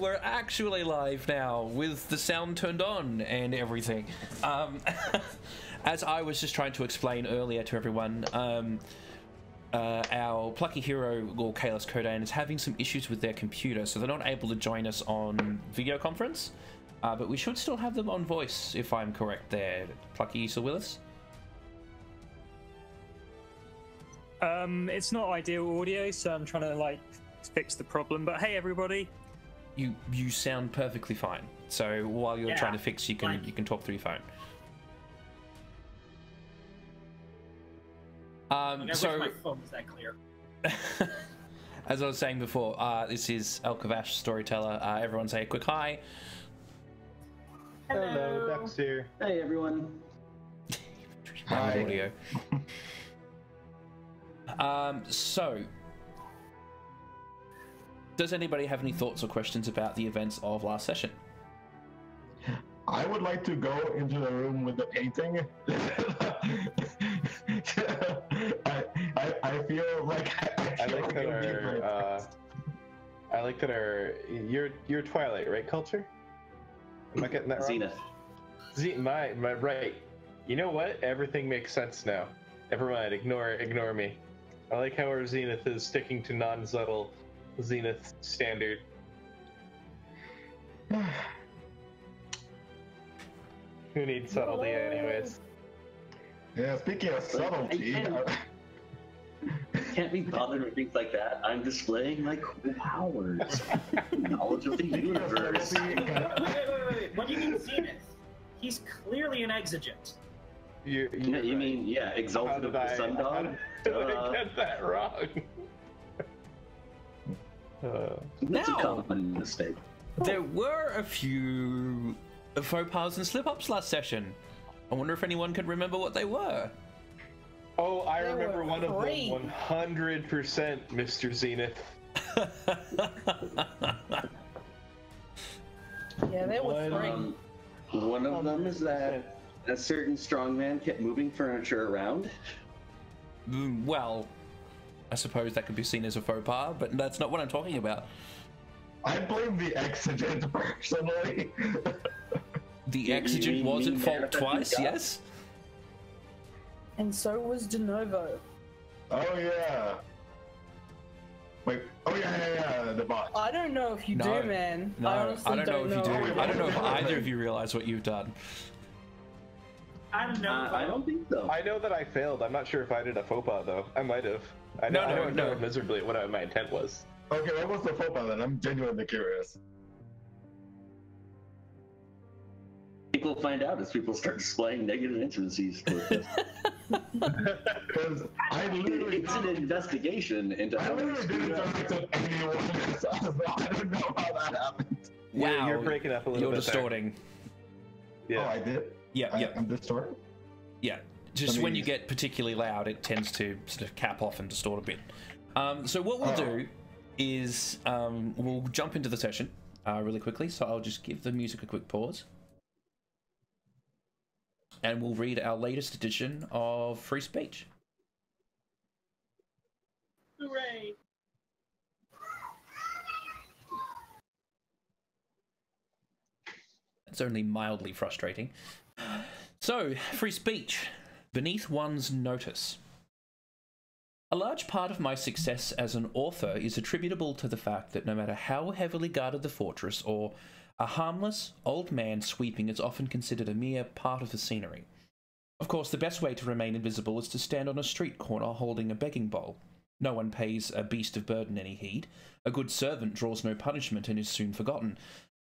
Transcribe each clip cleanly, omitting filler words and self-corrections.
we're actually live now with the sound turned on and everything. As I was just trying to explain earlier to everyone, our plucky hero, or Kalis Kodan, is having some issues with their computer, so they're not able to join us on video conference. But we should still have them on voice, if I'm correct there. Plucky, you still with us? It's not ideal audio, so I'm trying to, like, fix the problem. But hey, everybody. You sound perfectly fine. So while you're trying to fix, you can talk through your phone. So my phone is that clear. As I was saying before, this is Elkavash, storyteller. Everyone say a quick hi. Hello, Duck's here. Hey, everyone. Hi. Audio. So, does anybody have any thoughts or questions about the events of last session? I would like to go into the room with the painting. I feel like I like that you're Twilight, right, Culture? Am I getting that wrong? Zenith. My right. You know what? Everything makes sense now. Never mind. Ignore me. I like how our Zenith is sticking to non-subtle Zenith standard. Who needs subtlety, anyways? Yeah. Speaking of subtlety. Can't be bothered with things like that. I'm displaying my cool powers. Knowledge of the universe. Wait. What do you mean Zenith? He's clearly an exigent. You mean, yeah, Exalted of the Sundog? How did I get that wrong? That's a common mistake. There were a few faux pas and slip-ups last session. I wonder if anyone can remember what they were. Oh, I remember one of them 100%, Mr. Zenith. Yeah, they were three. One of them is that a certain strongman kept moving furniture around. Well, I suppose that could be seen as a faux pas, but that's not what I'm talking about. I blame the exigent personally. The exigent was at fault twice, yes? And so was De Novo. Oh yeah. Wait. Oh yeah. The bot. I don't know if you do, man. No, I honestly don't know if you do. I don't know if either of you realize what you've done. I don't know. I don't think so. I know that I failed. I'm not sure if I did a faux pas though. I might have. I know miserably what my intent was. Okay, what was the faux pas then? I'm genuinely curious. People find out as people start displaying negative intimacies. Because I literally it's an investigation into how didn't talk anyone. I don't know how that happened. Wow, you're breaking up a little bit. You're distorting. Yeah. Oh, I did? Yeah. I'm distorting? Yeah. Just when you get particularly loud, it tends to sort of cap off and distort a bit. So what we'll do is we'll jump into the session really quickly. So I'll just give the music a quick pause. And we'll read our latest edition of Free Speech. Hooray! It's only mildly frustrating. So, free speech. Beneath one's notice. A large part of my success as an author is attributable to the fact that no matter how heavily guarded the fortress, or a harmless old man sweeping is often considered a mere part of the scenery. Of course, the best way to remain invisible is to stand on a street corner holding a begging bowl. No one pays a beast of burden any heed. A good servant draws no punishment and is soon forgotten.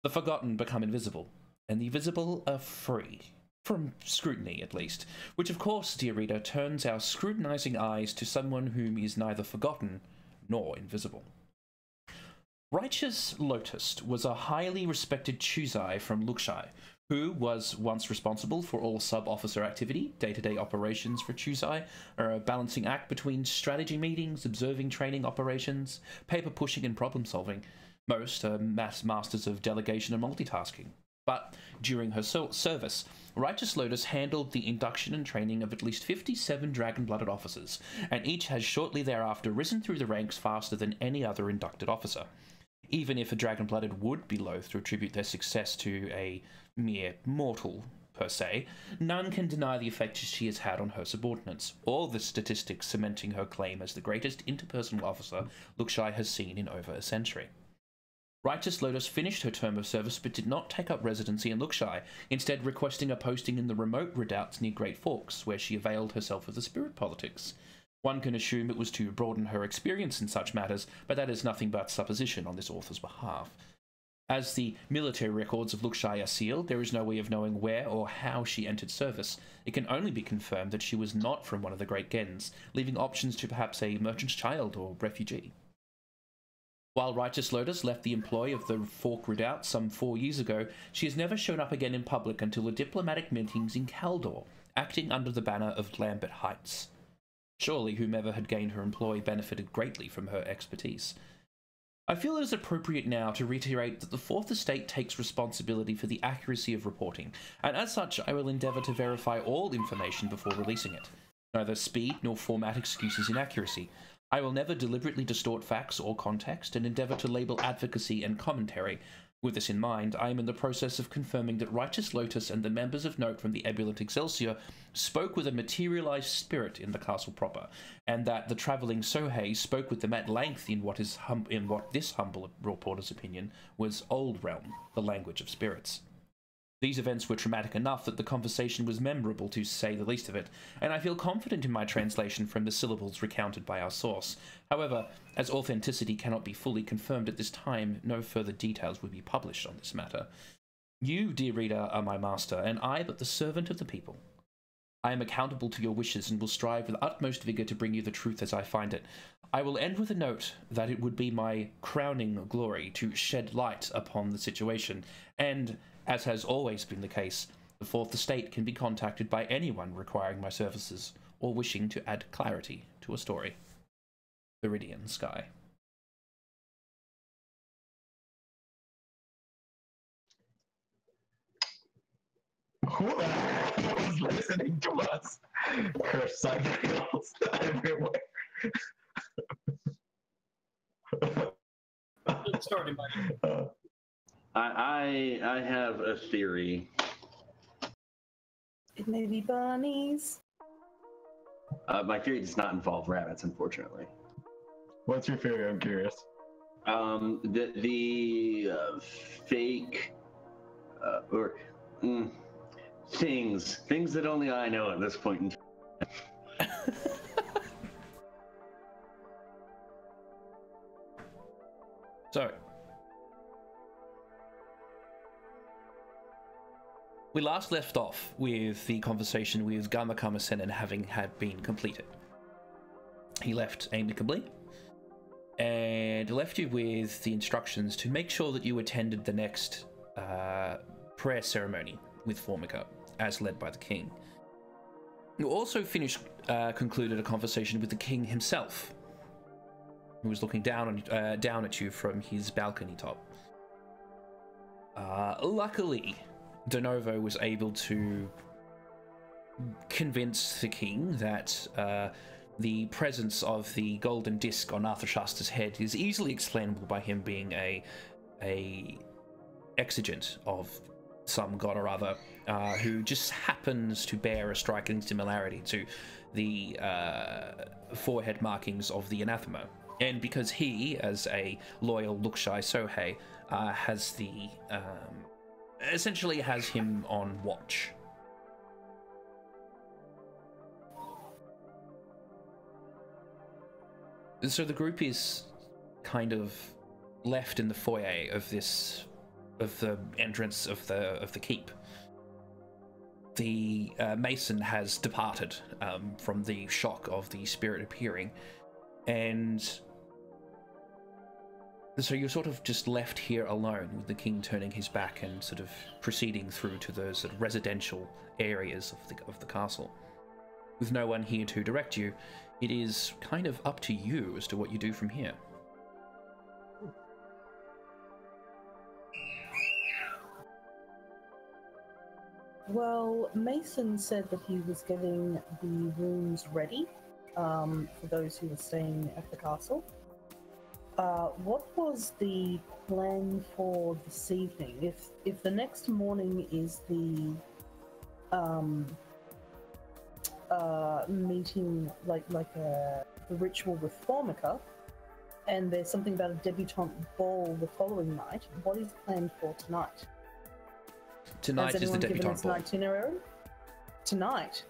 The forgotten become invisible, and the visible are free. From scrutiny, at least. Which, of course, dear reader, turns our scrutinizing eyes to someone whom is neither forgotten nor invisible. Righteous Lotus was a highly respected Chuzai from Luxai, who was once responsible for all sub-officer activity. Day-to-day operations for Chuzai are a balancing act between strategy meetings, observing training operations, paper pushing and problem solving. Most are masters of delegation and multitasking. But during her service, Righteous Lotus handled the induction and training of at least 57 dragon-blooded officers, and each has shortly thereafter risen through the ranks faster than any other inducted officer. Even if a dragon-blooded would be loath to attribute their success to a mere mortal, per se, none can deny the effect she has had on her subordinates, all the statistics cementing her claim as the greatest interpersonal officer Luxai has seen in over a century. Righteous Lotus finished her term of service but did not take up residency in Luxai, instead requesting a posting in the remote redoubts near Great Forks, where she availed herself of the spirit politics. One can assume it was to broaden her experience in such matters, but that is nothing but supposition on this author's behalf. As the military records of Luxai are sealed, there is no way of knowing where or how she entered service. It can only be confirmed that she was not from one of the Great Gens, leaving options to perhaps a merchant's child or refugee. While Righteous Lotus left the employ of the Fork Redoubt some 4 years ago, she has never shown up again in public until the diplomatic meetings in Caldor, acting under the banner of Lambert Heights. Surely whomever had gained her employ benefited greatly from her expertise. I feel it is appropriate now to reiterate that the Fourth Estate takes responsibility for the accuracy of reporting, and as such I will endeavour to verify all information before releasing it. Neither speed nor format excuses inaccuracy. I will never deliberately distort facts or context and endeavour to label advocacy and commentary. With this in mind, I am in the process of confirming that Righteous Lotus and the members of note from the Ebullient Excelsior spoke with a materialised spirit in the castle proper, and that the travelling Sohei spoke with them at length in what this humble reporter's opinion was Old Realm, the language of spirits. These events were traumatic enough that the conversation was memorable, to say the least of it, and I feel confident in my translation from the syllables recounted by our source. However, as authenticity cannot be fully confirmed at this time, no further details will be published on this matter. You, dear reader, are my master, and I but the servant of the people. I am accountable to your wishes and will strive with utmost vigour to bring you the truth as I find it. I will end with a note that it would be my crowning glory to shed light upon the situation, and, as has always been the case, the Fourth Estate can be contacted by anyone requiring my services or wishing to add clarity to a story. Viridian Sky. Who the heck was listening to us? Curse cycles everywhere. Good story, buddy. I have a theory. It may be bunnies. My theory does not involve rabbits, unfortunately. What's your theory? I'm curious. The fake things that only I know at this point in time. So, we last left off with the conversation with Gamakama Senin having had been completed. He left amicably and left you with the instructions to make sure that you attended the next prayer ceremony with Formica, as led by the king. You also concluded a conversation with the king himself, who was looking down at you from his balcony top. Luckily, De Novo was able to convince the king that the presence of the golden disc on Arthur Shasta's head is easily explainable by him being a exigent of some god or other, who just happens to bear a striking similarity to the forehead markings of the anathema. And because he, as a loyal Luxai Sohei, has the essentially has him on watch. So the group is kind of left in the foyer of the entrance of the keep. The mason has departed from the shock of the spirit appearing, and so you're sort of just left here alone, with the king turning his back and sort of proceeding through to the sort of residential areas of the castle. With no one here to direct you, it is kind of up to you as to what you do from here. Well, Mason said that he was getting the rooms ready for those who were staying at the castle. What was the plan for this evening? If the next morning is the meeting, the ritual with Formica, and there's something about a debutante ball the following night, what is planned for tonight? Tonight is the debutante ball. An itinerary? Tonight.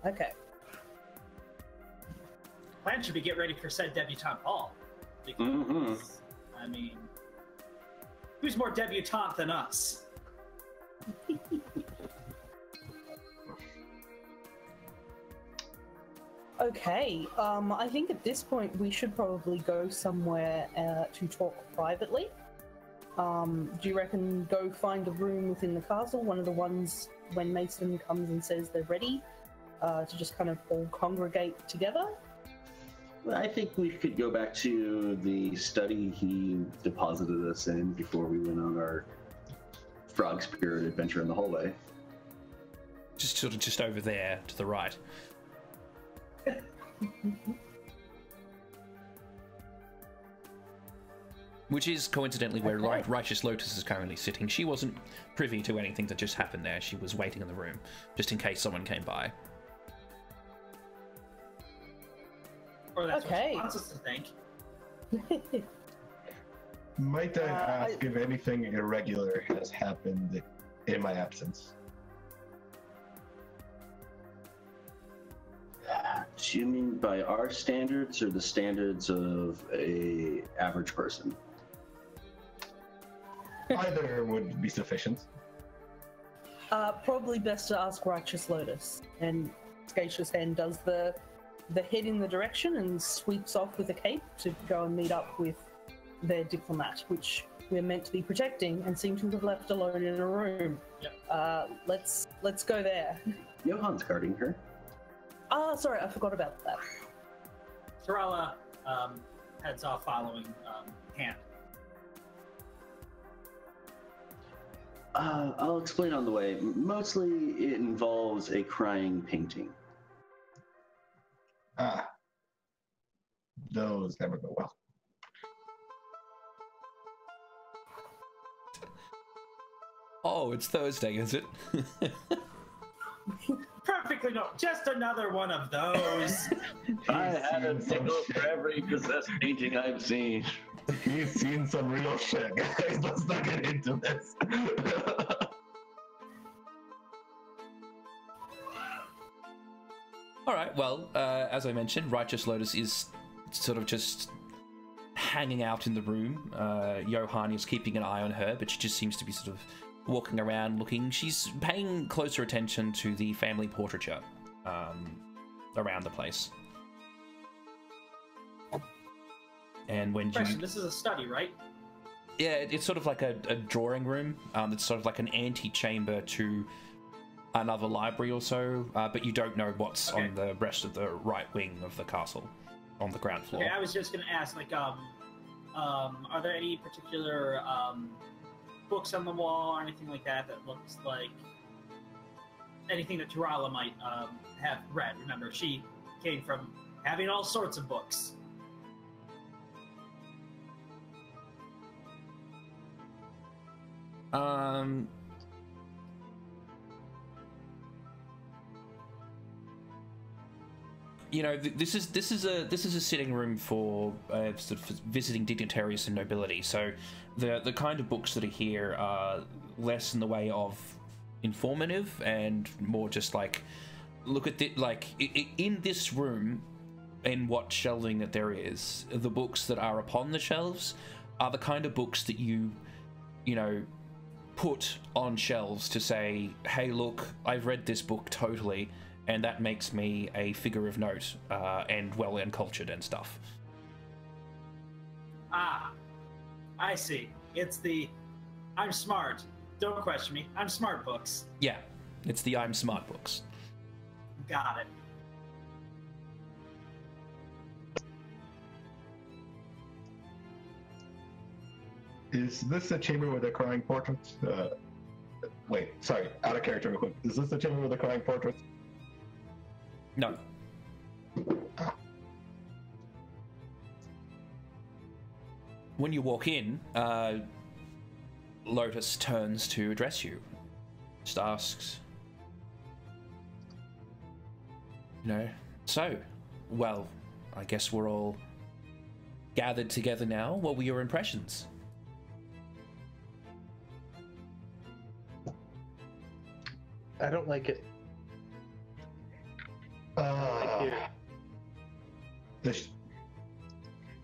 Okay. Plan should be get ready for said debutante ball. Because, I mean, who's more debutante than us? Okay, I think at this point we should probably go somewhere to talk privately. Do you reckon go find a room within the castle, one of the ones when Mason comes and says they're ready, to just kind of all congregate together? I think we could go back to the study he deposited us in before we went on our frog spirit adventure in the hallway. Just sort of just over there to the right. Which is coincidentally where Righteous Lotus is currently sitting. She wasn't privy to anything that just happened there. She was waiting in the room, just in case someone came by. Or that's what she wants us to think. Might I ask if anything irregular has happened in my absence? Do you mean by our standards or the standards of a average person? Either would be sufficient. Probably best to ask Righteous Lotus. And Scacious Hand does the head in the direction and sweeps off with a cape to go and meet up with their diplomat, which we're meant to be protecting and seem to have left alone in a room. Yep. Let's go there. Johan's guarding her. Sorry, I forgot about that. Tarala heads off following Hand. I'll explain on the way. Mostly it involves a crying painting. Those never go well. Oh, it's Thursday, is it? Perfectly no, just another one of those. I had a nickel for every possessed painting I've seen. He's seen some real shit, guys. Let's not get into this. Alright, well, as I mentioned, Righteous Lotus is sort of just hanging out in the room. Johan is keeping an eye on her, but she just seems to be sort of walking around looking. She's paying closer attention to the family portraiture around the place. And when Question, this is a study, right? Yeah, it's sort of like a drawing room. It's sort of like an antechamber to another library or so, but you don't know what's on the rest of the right wing of the castle, on the ground floor. Okay, I was just going to ask, like, are there any particular books on the wall or anything like that that looks like anything that Tarala might have read? Remember, she came from having all sorts of books. You know, this is a sitting room for sort of visiting dignitaries and nobility. So the kind of books that are here are less in the way of informative and more just like look at in this room, in what shelving that there is, the books that are upon the shelves are the kind of books that you know, put on shelves to say, hey, look, I've read this book totally, and that makes me a figure of note and well and cultured and stuff. Ah, I see. It's the I'm smart, don't question me, I'm smart books. Yeah, it's the I'm smart books. Got it. Is this a chamber with a crying portrait? Wait, sorry, out of character real quick. Is this a chamber with a crying portrait? No. when you walk in, Lotus turns to address you. Just asks, so, well, I guess we're all gathered together now. What were your impressions? I don't like it.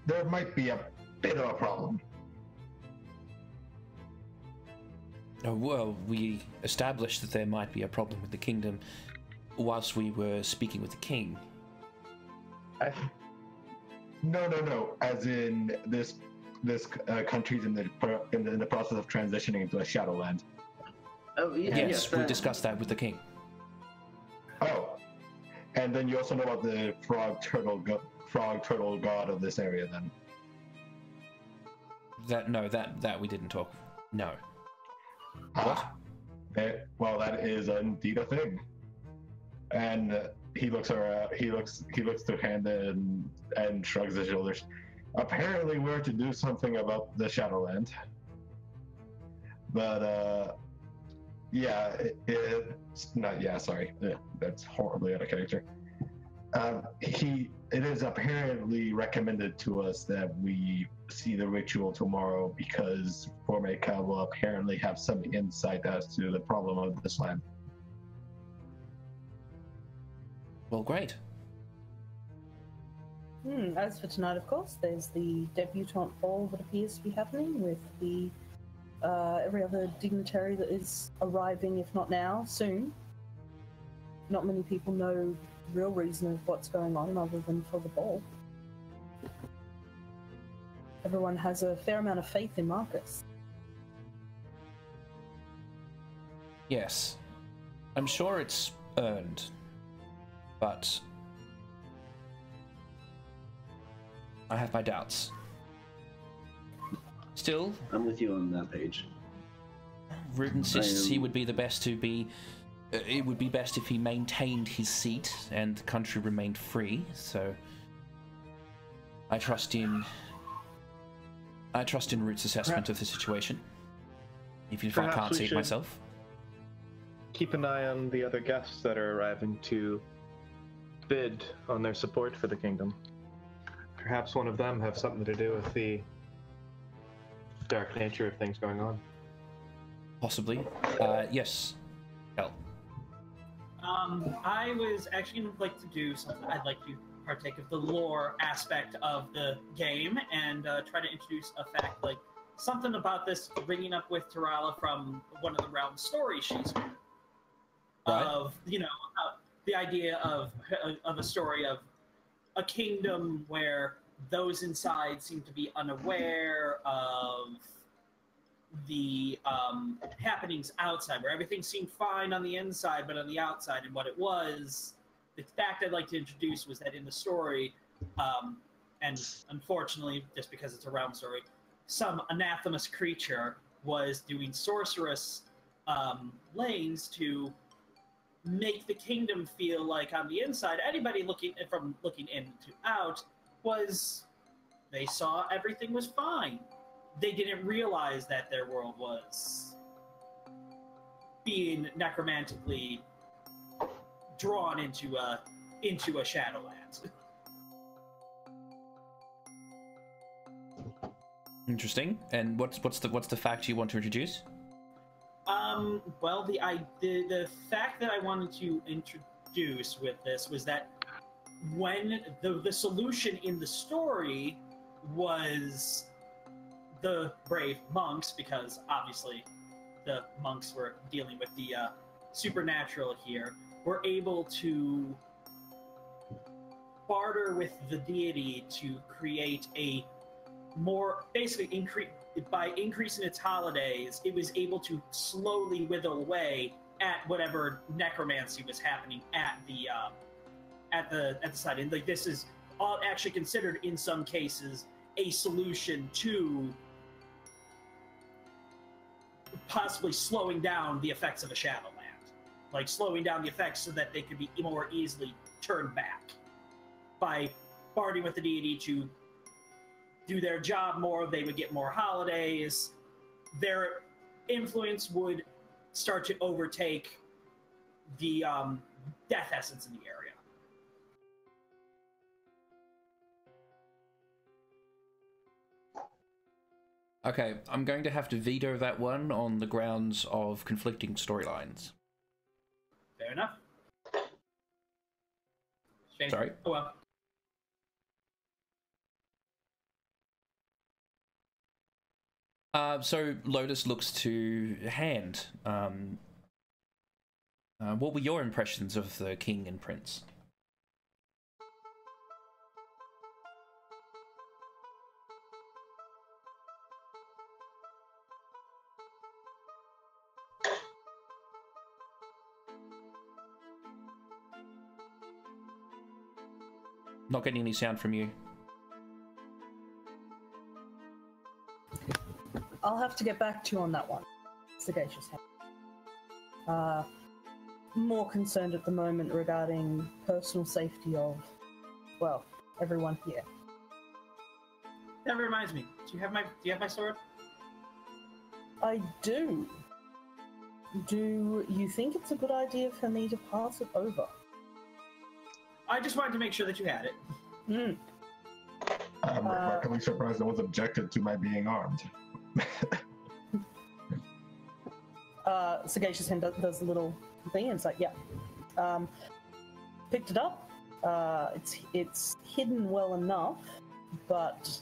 There might be a bit of a problem. Oh, well, we established that there might be a problem with the kingdom whilst we were speaking with the king. No. As in this country's in the process of transitioning into a Shadowland. Oh yeah. Yes, we discussed that with the king. Oh, and then you also know about the frog turtle god of this area. Then that we didn't talk. No. What? Well, that is indeed a thing. And he looks around. He looks to hand and shrugs his shoulders. Apparently, we're to do something about the Shadowland. But yeah, it's not. Yeah, sorry, that's horribly out of character. It is apparently recommended to us that we see the ritual tomorrow because Formeka will apparently have some insight as to the problem of this land. Well, great. As for tonight, of course, there's the debutante ball that appears to be happening with the every other dignitary that is arriving, if not now, soon. Not many people know the real reason of what's going on other than for the ball. Everyone has a fair amount of faith in Marcus. Yes. I'm sure it's earned, but I have my doubts. Still, I'm with you on that page. Root insists he would be the best to be. It would be best if he maintained his seat and the country remained free. So, I trust in. Root's assessment of the situation. Even if I can't see it myself. Keep an eye on the other guests that are arriving to bid on their support for the kingdom. Perhaps one of them have something to do with the dark nature of things going on. Possibly. Yes. Hell. I was actually going to like to do something. I'd like to partake of the lore aspect of the game and try to introduce a fact, like something about this ringing up with Tarala from one of the realm stories she's heard. Right. Of, the idea of a story of a kingdom where those inside seem to be unaware of the happenings outside, where everything seemed fine on the inside, but on the outside, and what it was. The fact I'd like to introduce was that in the story, and unfortunately, just because it's a realm story, some anathemous creature was doing sorceress lanes to make the kingdom feel like on the inside, anybody looking in to out they saw everything was fine. They didn't realize that their world was being necromantically drawn into a Shadowlands. Interesting. And what's the fact you want to introduce? Well, the fact that I wanted to introduce with this was that when the solution in the story was the brave monks, because obviously the monks were dealing with the supernatural here, were able to barter with the deity to create a more, basically by increasing its holidays, it was able to slowly wither away at whatever necromancy was happening at the site. And like, this is all actually considered in some cases a solution to possibly slowing down the effects of a Shadowland, like slowing down the effects so that they could be more easily turned back by bartering with the deity to do their job more, they would get more holidays. Their influence would start to overtake the death essence in the area. Okay, I'm going to have to veto that one on the grounds of conflicting storylines. Fair enough. Shane. Sorry? Oh well. So Lotus looks to Hand. What were your impressions of the king and prince? Not getting any sound from you. I'll have to get back to you on that one. Sagacious Hand. More concerned at the moment regarding personal safety of, well, everyone here. That reminds me. Do you have my sword? I do. Do you think it's a good idea for me to pass it over? I just wanted to make sure that you had it. Hmm. I'm remarkably surprised no one's objected to my being armed. Sagacious Hand does a little thing and it's like, yeah. Picked it up. It's hidden well enough, but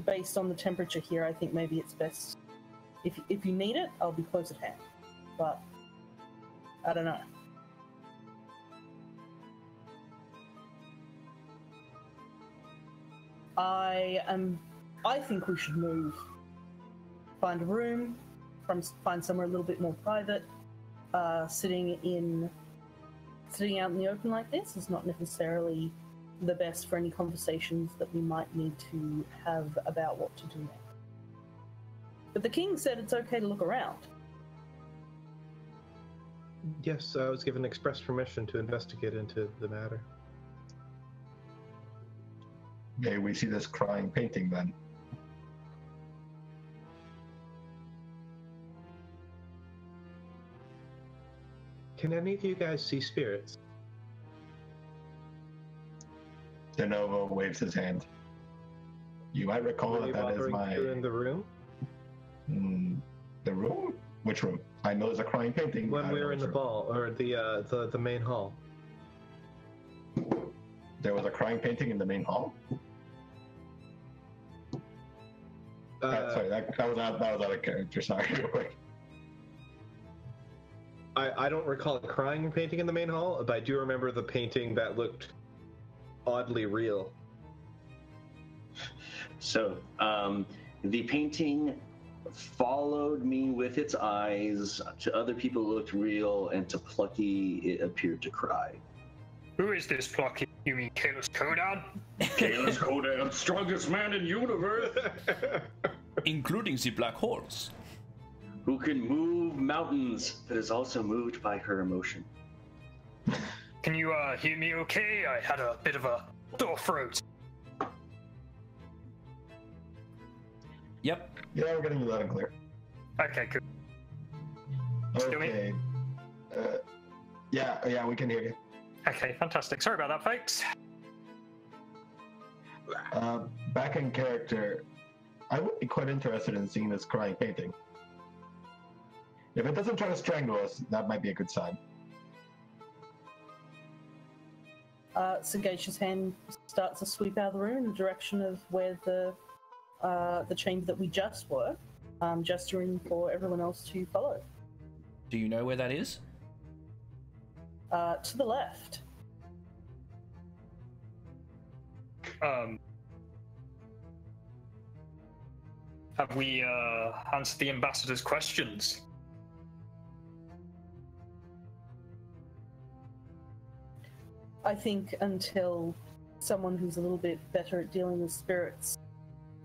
based on the temperature here, I think maybe it's best. If you need it, I'll be close at hand. But I don't know. I think we should move. Find a room, find somewhere a little bit more private. Sitting out in the open like this is not necessarily the best for any conversations that we might need to have about what to do next. But the king said it's okay to look around. Yes, I was given express permission to investigate into the matter. May we see this crying painting then? Can any of you guys see spirits? De Novo waves his hand. You might recall that is my... in the room? The room? Which room? I know there's a crying painting. When we were in the ball, or the main hall. There was a crying painting in the main hall? Sorry, that was out of character. Sorry, real quick. I don't recall a crying painting in the main hall, but I do remember the painting that looked oddly real. So, the painting followed me with its eyes. To other people, it looked real, and to Plucky, it appeared to cry. Who is this Plucky? You mean Kalos Kodan? Kalos Kodan, strongest man in universe! Including the black holes. Who can move mountains, but is also moved by her emotion. Can you hear me okay? I had a bit of a sore throat. Yep. Yeah, we're getting you loud and clear. Okay, good. Okay. Yeah, we can hear you. Okay, fantastic. Sorry about that, folks. Back in character, I would be quite interested in seeing this crying painting. If it doesn't try to strangle us, that might be a good sign. Sagacious Hand starts to sweep out of the room in the direction of where the chamber that we just were, gesturing for everyone else to follow. Do you know where that is? To the left. Have we answered the ambassador's questions? I think until someone who's a little bit better at dealing with spirits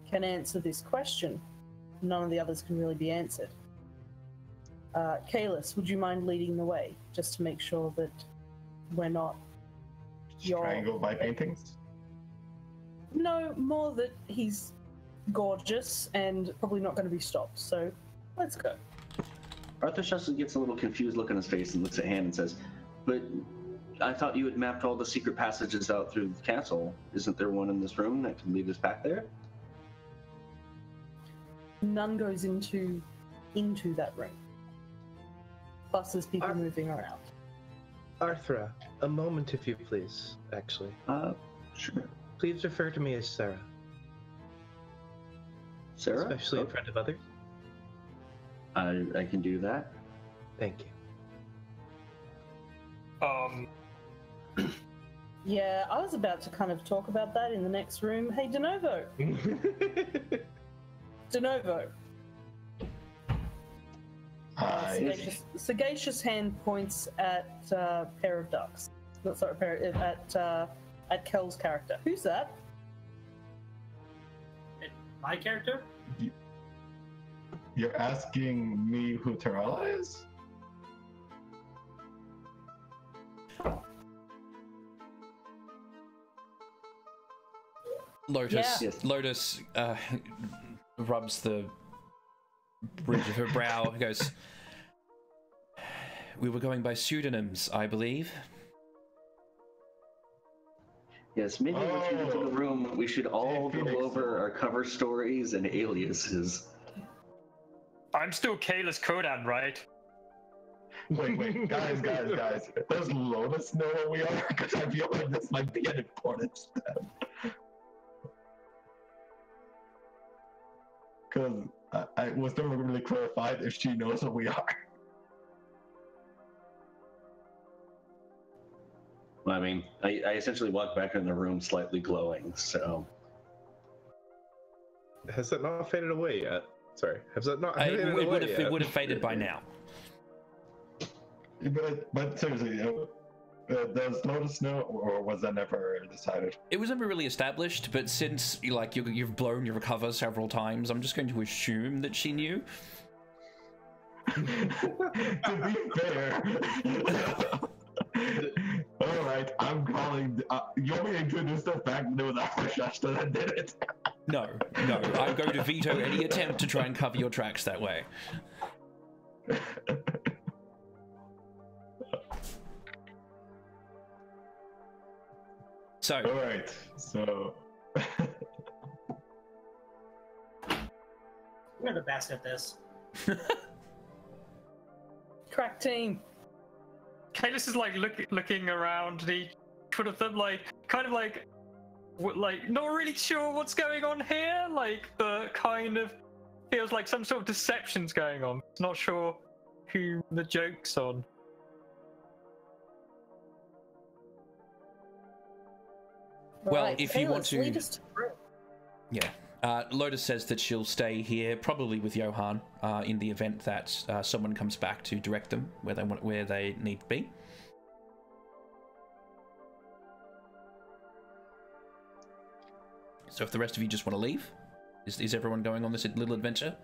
can answer this question, none of the others can really be answered. Kalis, would you mind leading the way, just to make sure that we're not... Strangled by paintings? No, more that he's gorgeous and probably not going to be stopped. So let's go. Arthur Shuster gets a little confused look on his face and looks at Han and says, "But I thought you had mapped all the secret passages out through the castle. Isn't there one in this room that can lead us back there?" None goes into that room. Plus, there's people moving around. Arthur, a moment if you please, actually. Sure. Please refer to me as Sarah. Sarah? Especially in front of others. I can do that. Thank you. Yeah, I was about to kind of talk about that in the next room. Hey, DeNovo! DeNovo! Sagacious hand points at pair of ducks. No, sorry, at Kel's character. Who's that? My character? You're asking me who Tarala is? Lotus, Yeah. Lotus rubs the bridge of her brow and goes, "We were going by pseudonyms, I believe." Yes, maybe once we get to the room, we should all go over our cover stories and aliases. I'm still Kayla's Kodan, right? Wait, guys. Does Lotus know where we are? Because I feel like this might be an important step. Because I was never really clarified if she knows where we are. Well, I mean, I essentially walked back in the room slightly glowing, so... Has that not faded away yet? Sorry, has that not faded away yet? It would have faded by now. But seriously, does Lotus know, or was that never decided? It It was never really established, but since you've blown your cover several times, I'm just going to assume that she knew. To be fair, all right, I'm calling. You want me to introduce the fact that it was Arthur Shuster that did it? No, I'm going to veto any attempt to try and cover your tracks that way. So. All right, so. We're the best at this. Crack team. Kalis is like looking around each one of them, kind of like not really sure what's going on here, but kind of feels like some sort of deception's going on. Not sure who the joke's on. Well, Right, if you want let's to, lead us to the room. yeah. Lotus says that she'll stay here, probably with Johan, in the event that someone comes back to direct them where they need to be. So if the rest of you just want to leave, is everyone going on this little adventure?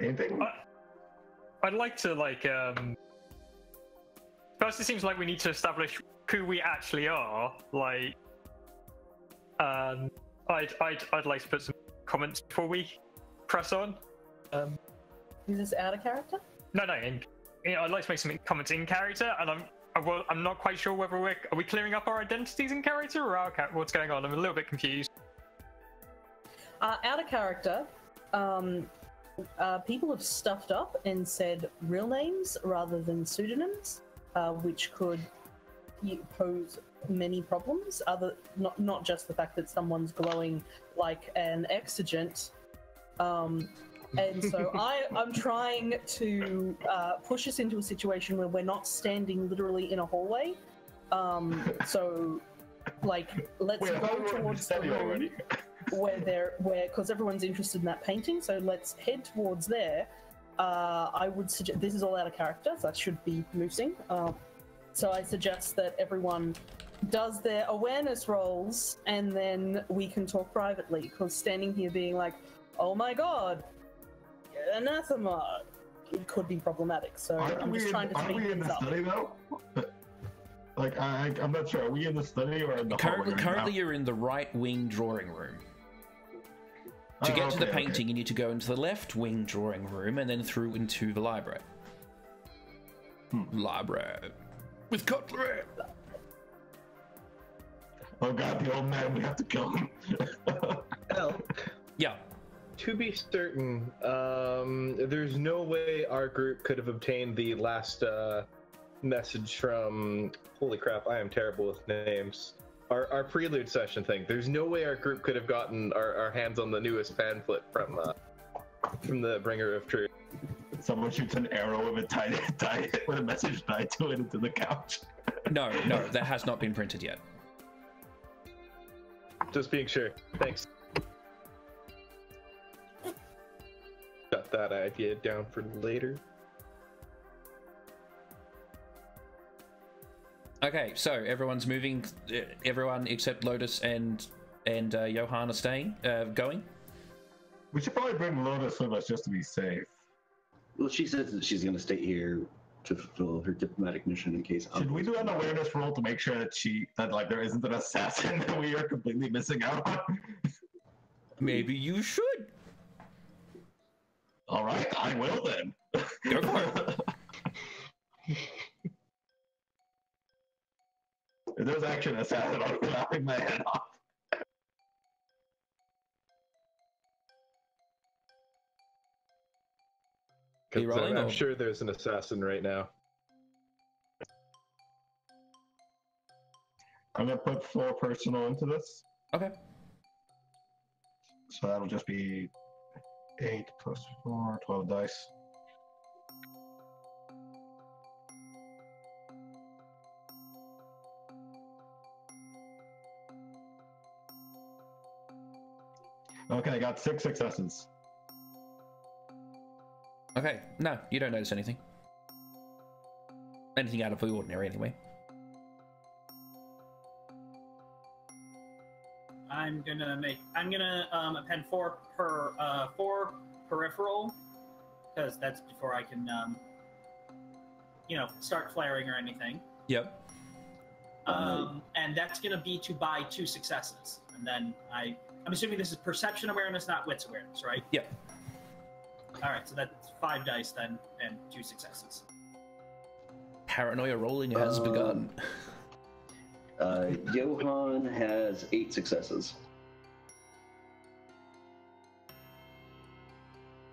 Anything? I'd like to first, it seems like we need to establish who we actually are. I'd like to put some comments before we press on. Is this out of character? No. I'd like to make some comments in character, and I'm not quite sure whether are we clearing up our identities in character or what's going on. I'm a little bit confused. Out of character, people have stuffed up and said real names rather than pseudonyms, which could pose many problems. Not just the fact that someone's glowing like an exigent. And so I'm trying to push us into a situation where we're not standing literally in a hallway. So, let's go towards the room because everyone's interested in that painting. So let's head towards there. I would suggest this is all out of character, so that should be moosing. So I suggest that everyone does their awareness rolls, and then we can talk privately. Because standing here being like, "Oh my god, anathema," it could be problematic. So I'm just trying to speed we in things the up. study though? I'm not sure. Are we in the study or in the hallway? Currently, you're in the right wing drawing room. To get to the okay, painting, you need to go into the left wing drawing room and then through into the library. Library. With cutlery! Oh god, the old man, we have to kill him. Elk, Yeah. to be certain, there's no way our group could have obtained the last message from. Holy crap, I am terrible with names. Our prelude session thing. There's no way our group could have gotten our hands on the newest pamphlet from the Bringer of Truth. Someone shoots an arrow with with a message tied to it into the couch. No, that has not been printed yet. Just being sure. Thanks. Got that idea down for later. Okay, so everyone's moving. Everyone except Lotus and Johan are staying, going. We should probably bring Lotus with us just to be safe. Well, she says that she's going to stay here to fulfill her diplomatic mission in case. Should we do an awareness roll to make sure that like there isn't an assassin that we are completely missing out on? Maybe you should. All right, I will then. Go for it. If there's actually an assassin, I'll be laughing my head off. Are you rolling, I'm or- sure there's an assassin right now. I'm gonna put 4 personal into this, Okay. so that'll just be 8 plus 4, 12 dice. Okay, I got 6 successes. Okay. No, you don't notice anything. Anything out of the ordinary, anyway. I'm gonna append 4 peripheral, because that's before I can start flaring or anything. Yep. And that's gonna be to buy 2 successes, and then I'm assuming this is perception awareness, not wits awareness, right? Yep. All right, so that's 5 dice then, and 2 successes. Paranoia rolling has begun. Johan has 8 successes.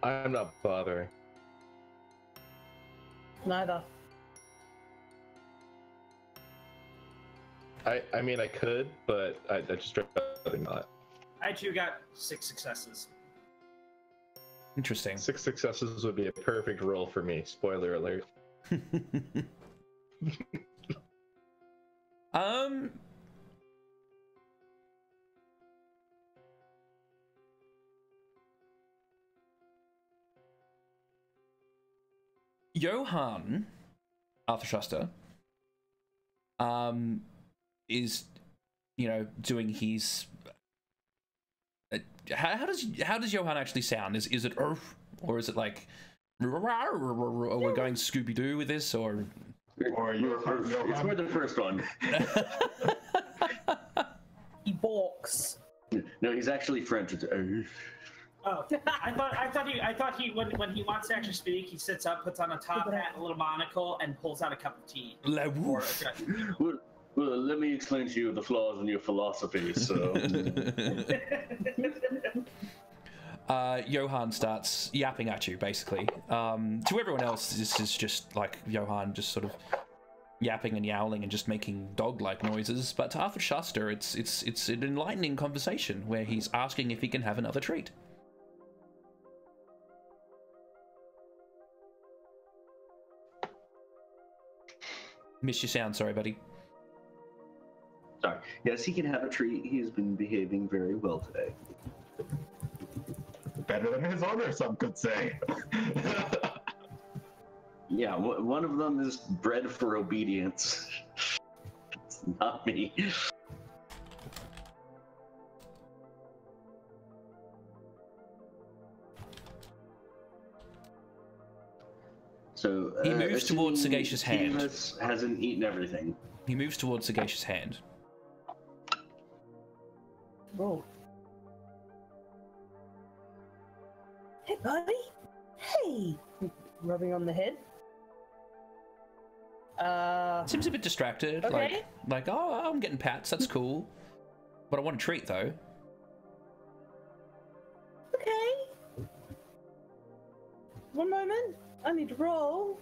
I'm not bothering. Neither. I mean, I could, but I just rather not. I too got 6 successes. Interesting. 6 successes would be a perfect roll for me. Spoiler alert. Johan, Arthur Schuster, is, doing his. How does Johan actually sound? Is it or is it like, or we're going Scooby Doo with this, or you're It's more the first one. He balks. No, he's actually French. It's, Oh, I thought he when he wants to actually speak, he sits up, puts on a top hat, a little monocle, and pulls out a cup of tea. La Or woof. well, let me explain to you the flaws in your philosophy. So, Johan starts yapping at you, basically. To everyone else, this is just like Johan just sort of yapping and yowling and just making dog-like noises. But to Arthur Schuster, it's an enlightening conversation where he's asking if he can have another treat. Missed your sound, sorry, buddy. sorry. Yes, he can have a treat. He's been behaving very well today. better than his owner, some could say. Yeah, one of them is bred for obedience. It's not me. So He moves towards assuming Sagacious Hand. Tiamat hasn't eaten everything. He moves towards Sagacious Hand. Oh. Hey, buddy. Hey. Rubbing on the head. Seems a bit distracted. Okay. Like, oh, I'm getting pats. That's cool. But I want a treat, though. Okay. One moment. I need to roll.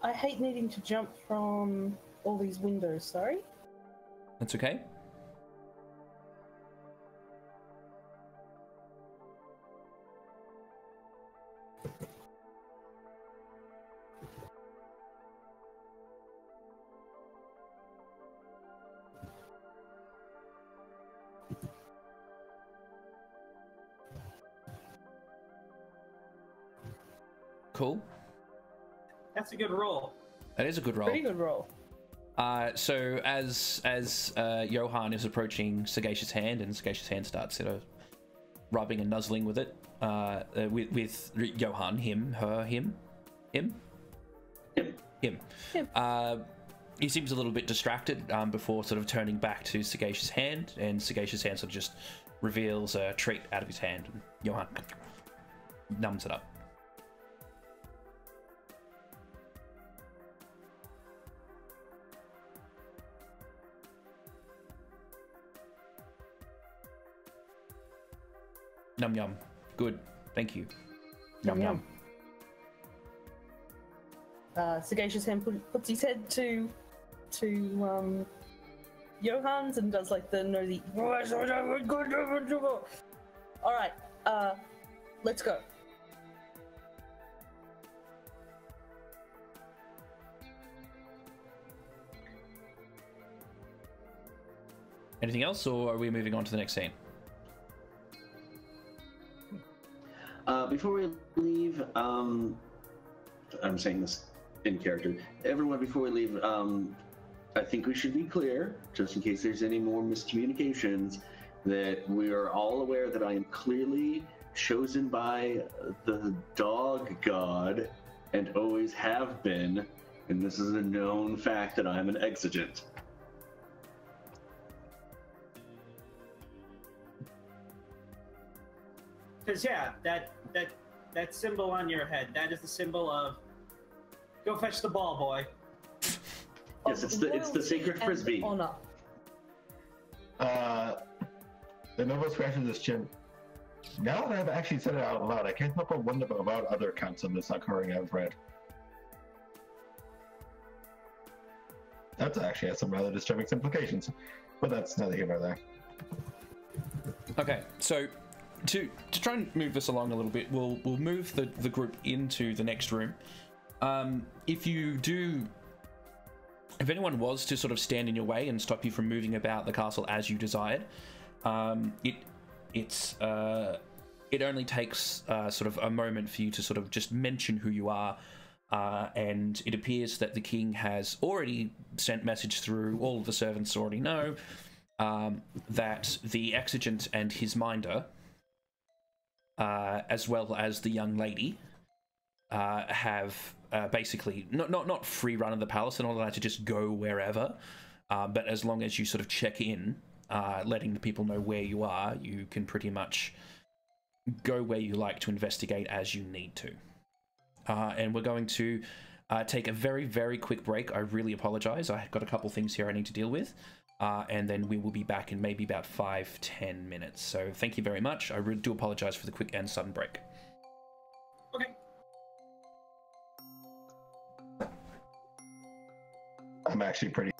I hate needing to jump from all these windows, sorry. That's okay. Cool. That's a good roll. That is a good roll. Pretty good roll. So as Johan is approaching Sagacious Hand, and Sagacious Hand starts sort of rubbing and nuzzling with it, with Johan, him, her, him. He seems a little bit distracted before sort of turning back to Sagacious Hand, and Sagacious Hand sort of just reveals a treat out of his hand, and Johan numbs it up. Num yum. Good. Thank you. Yum yum. Sagacious Hand puts his head to Johan's and does like the nosy. All right. Let's go. Anything else, or are we moving on to the next scene? Before we leave, I'm saying this in character. Everyone, before we leave, I think we should be clear, just in case there's any more miscommunications, that we are all aware that I am clearly chosen by the dog god and always have been, and this is a known fact that I'm an exigent. Because yeah, that symbol on your head, that is the symbol of go fetch the ball, boy. Yes, it's the sacred frisbee. Honor. The Novo scratches his chin. Now that I've actually said it out loud, I can't help but wonder about other accounts of this occurring I've read. That actually has some rather disturbing implications, but that's neither here nor there. Okay, so to try and move this along a little bit, we'll move the group into the next room. If anyone was to sort of stand in your way and stop you from moving about the castle as you desired, it only takes sort of a moment for you to sort of just mention who you are, and it appears that the king has already sent message through. All of the servants already know that the exigent and his minder, as well as the young lady, have basically not free run of the palace and all that to just go wherever, but as long as you sort of check in, letting the people know where you are, you can pretty much go where you like to investigate as you need to. And we're going to take a very, very quick break. I really apologize. I've got a couple things here I need to deal with. And then we will be back in maybe about 5-10 minutes. So thank you very much. I really do apologize for the quick and sudden break. Okay. I'm actually pretty.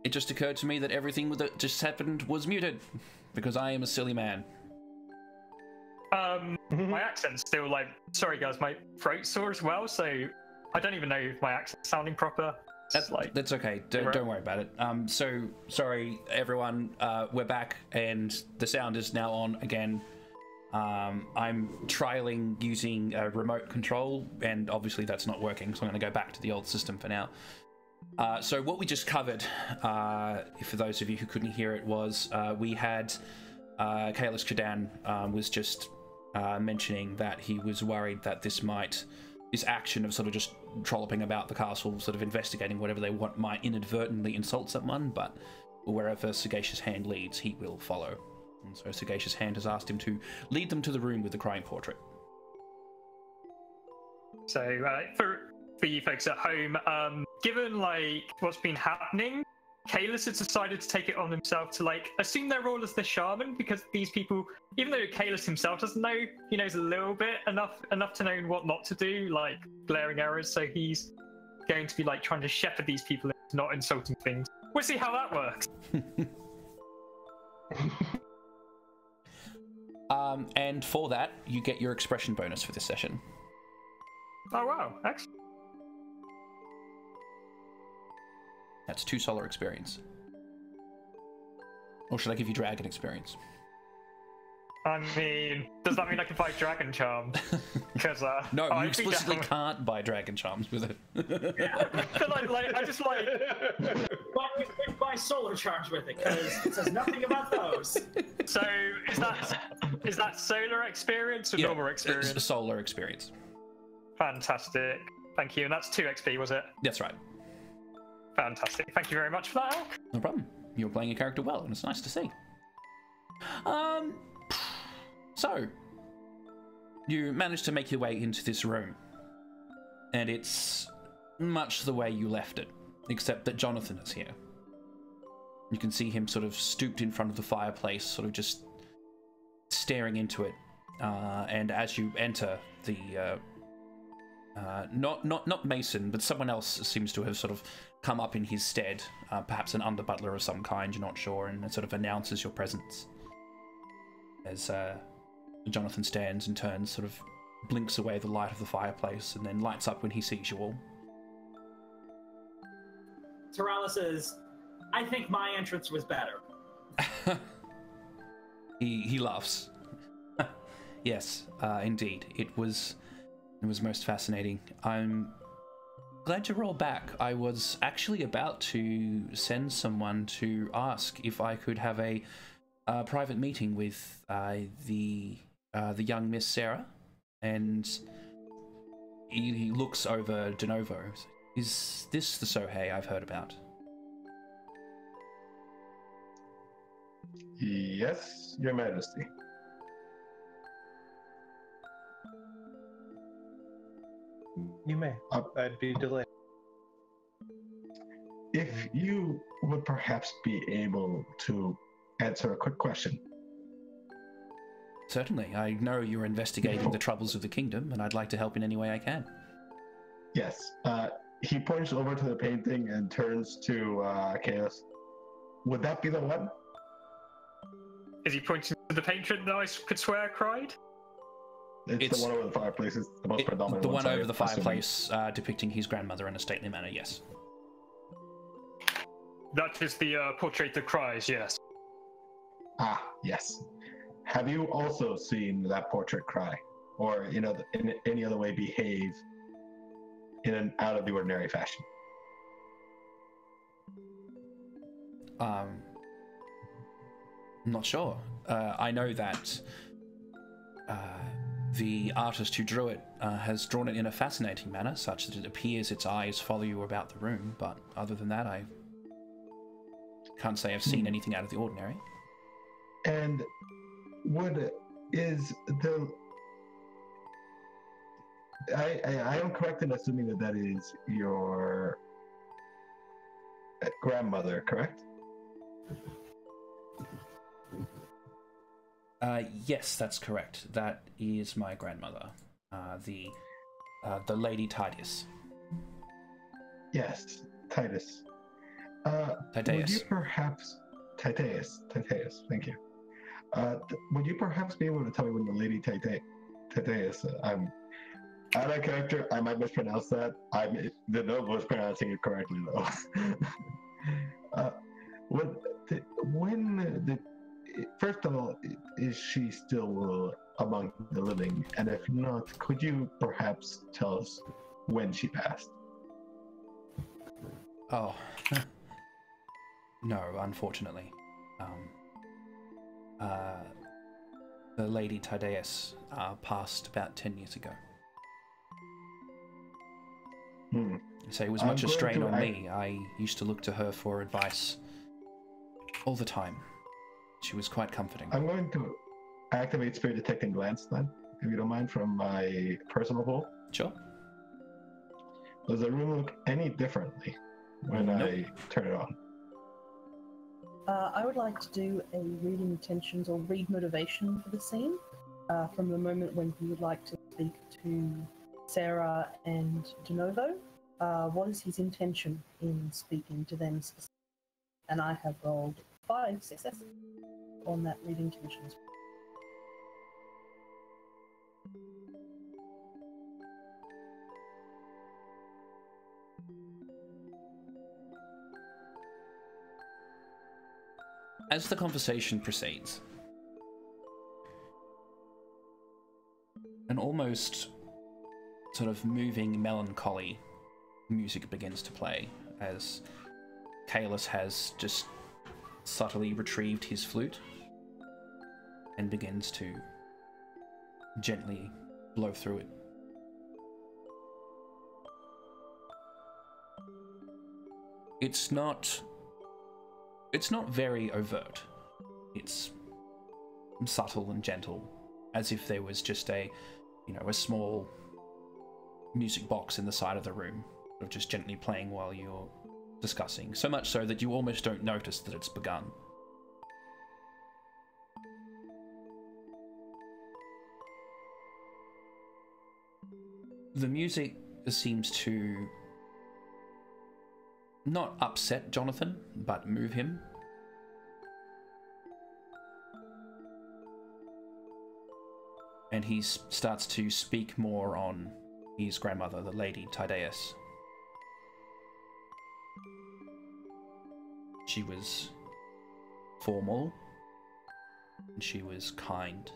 it just occurred to me that everything that just happened was muted, because I am a silly man. My accent's still like, sorry guys, my throat's sore as well, so I don't even know if my accent's sounding proper. That's okay. Don't worry about it. So sorry, everyone. We're back, and the sound is now on again. I'm trialing using a remote control, and obviously that's not working, so I'm going to go back to the old system for now. So what we just covered, for those of you who couldn't hear it, was we had Kalis Kadan was just mentioning that he was worried that this action of sort of just trolloping about the castle, sort of investigating whatever they want, might inadvertently insult someone, but wherever Sagacious Hand leads, he will follow. And so Sagacious Hand has asked him to lead them to the room with the crying portrait. So for you folks at home, given like what's been happening, Kalis has decided to take it on himself to like assume their role as the shaman, because these people, even though Kalis himself doesn't know, he knows a little bit enough to know what not to do, like glaring errors. So he's going to be like trying to shepherd these people into not insulting things. We'll see how that works. And for that, you get your expression bonus for this session. Oh wow, excellent. That's 2 solar experience. Or should I give you dragon experience? I mean, does that mean I can buy dragon charms? Because no, you explicitly can't buy dragon charms with it. But like, I just like. Buy solar charms with it, because it says nothing about those. So is that solar experience or normal experience? It's solar experience. Fantastic, thank you. And that's 2 XP, was it? That's right. Fantastic, thank you very much for that. No problem. You're playing your character well, and it's nice to see. So, you managed to make your way into this room, and it's much the way you left it, except that Jonathan is here. You can see him sort of stooped in front of the fireplace, sort of just staring into it, and as you enter, the not Mason, but someone else seems to have sort of come up in his stead, perhaps an under-butler of some kind, you're not sure, and it sort of announces your presence. As Jonathan stands and turns, sort of blinks away the light of the fireplace, and then lights up when he sees you all. Terrella says, I think my entrance was better. He laughs. Yes, indeed. It was most fascinating. I'm glad you rolled back. I was actually about to send someone to ask if I could have a private meeting with the young Miss Sarah, and he looks over de novo. Is this the Sohei I've heard about? Yes, Your Majesty. You may. I'd be delighted. If you would perhaps be able to answer a quick question. Certainly. I know you're investigating the troubles of the kingdom, and I'd like to help in any way I can. Yes. He points over to the painting and turns to Chaos. Would that be the one? Is he pointing to the painting that I could swear cried? It's the one over the fireplace. It's the most predominant the one over the assuming. fireplace, depicting his grandmother in a stately manner, yes. That is the portrait that cries, yes. Ah, yes. Have you also seen that portrait cry? Or, in any other way behave in an out of the ordinary fashion? I'm not sure. I know that the artist who drew it has drawn it in a fascinating manner, such that it appears its eyes follow you about the room, but other than that, I can't say I've seen anything out of the ordinary. And I am correct in assuming that is your grandmother, correct? Yes, that's correct. That is my grandmother, the Lady Titus. Yes, Titus. Would you perhaps, Titeus, thank you. Would you perhaps be able to tell me when the lady Titeus, I'm out of character, I might mispronounce that. The note was pronouncing it correctly though. First of all, is she still among the living? And if not, could you perhaps tell us when she passed? Oh, no, unfortunately. The Lady Tydeus passed about 10 years ago. So it was much a strain on me. I used to look to her for advice all the time. She was quite comforting. I'm going to activate Spirit Detect and Glance then, if you don't mind, from my personal pool. Sure. Does the room look any differently when I turn it on? I would like to do a read intentions or read motivation for the scene. From the moment when you would like to speak to Sarah and DeNovo, what is his intention in speaking to them specifically? And I have rolled 5 successes on that read intentions. As the conversation proceeds, an almost sort of moving melancholy music begins to play as Kalis has just subtly retrieved his flute and begins to gently blow through it. It's not very overt. It's subtle and gentle, as if there was just a small music box in the side of the room, of just gently playing while you're discussing. So much so that you almost don't notice that it's begun. The music seems to not upset Jonathan, but move him. And he starts to speak more on his grandmother, the Lady Tydeus. She was formal, and she was kind.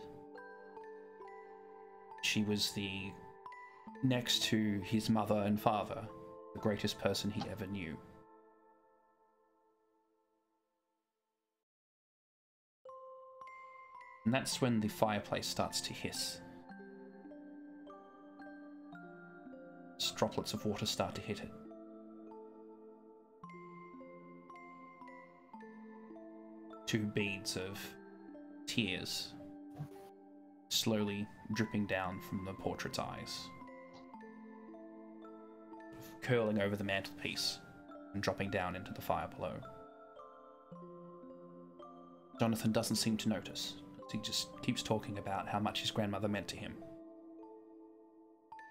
She was next to his mother and father, the greatest person he ever knew. And that's when the fireplace starts to hiss. Droplets of water start to hit it. Two beads of tears slowly dripping down from the portrait's eyes, curling over the mantelpiece and dropping down into the fire below. Jonathan doesn't seem to notice. He just keeps talking about how much his grandmother meant to him,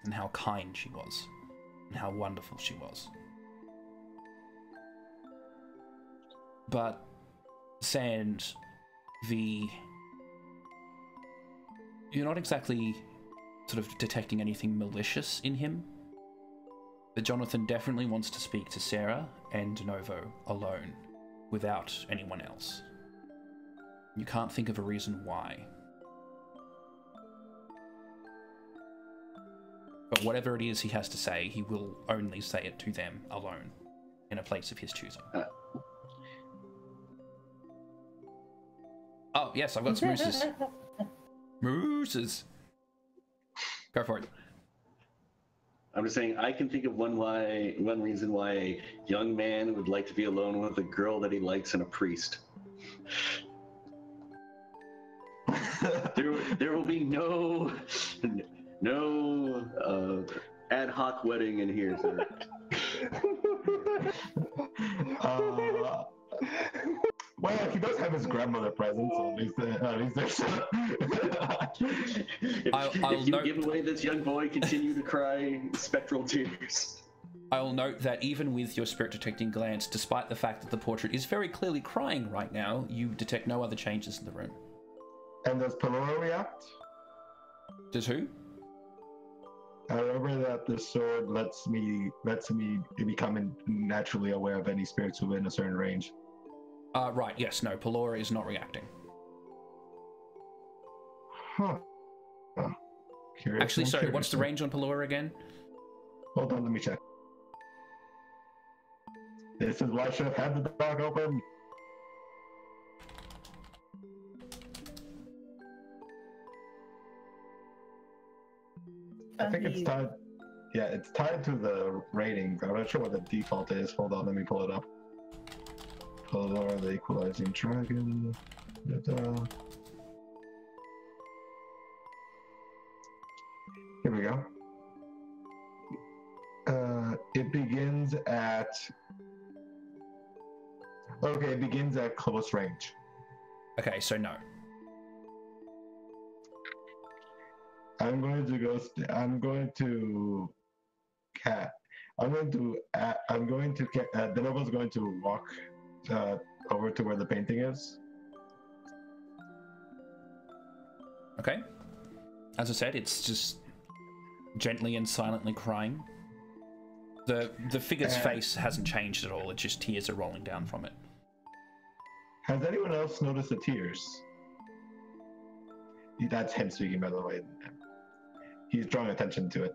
and how kind she was, and how wonderful she was. But Sand, you're not exactly sort of detecting anything malicious in him, but Jonathan definitely wants to speak to Sarah and DeNovo alone, without anyone else. You can't think of a reason why. But whatever it is he has to say, he will only say it to them alone, in a place of his choosing. Oh, yes, I've got some mooses. Mooses! Go for it. I'm just saying, I can think of one reason why a young man would like to be alone with a girl that he likes and a priest. There will be no ad hoc wedding in here, sir. Well, he does have his grandmother present, so at least there's. If you give away this young boy, continue to cry spectral tears. I'll note that even with your spirit detecting glance, despite the fact that the portrait is very clearly crying right now, you detect no other changes in the room. And does Pelora react? Does who? I remember that the sword lets me become naturally aware of any spirits within a certain range. Right, yes, no, Pelora is not reacting. Huh. Curious. Actually, sorry, what's the range on Pelora again? Hold on, let me check. This is why I should have had the dog open. I think it's tied. Yeah, it's tied to the rating. I'm not sure what the default is. Hold on, let me pull it up. Pelora, the equalizing dragon. Da-da. Here we go. It begins at. Okay, it begins at close range. Okay, so no. I'm going to go. Denobo's going to walk over to where the painting is. Okay. As I said, it's just gently and silently crying. The figure's face hasn't changed at all. It's just tears are rolling down from it. Has anyone else noticed the tears? That's him speaking, by the way. He's drawing attention to it.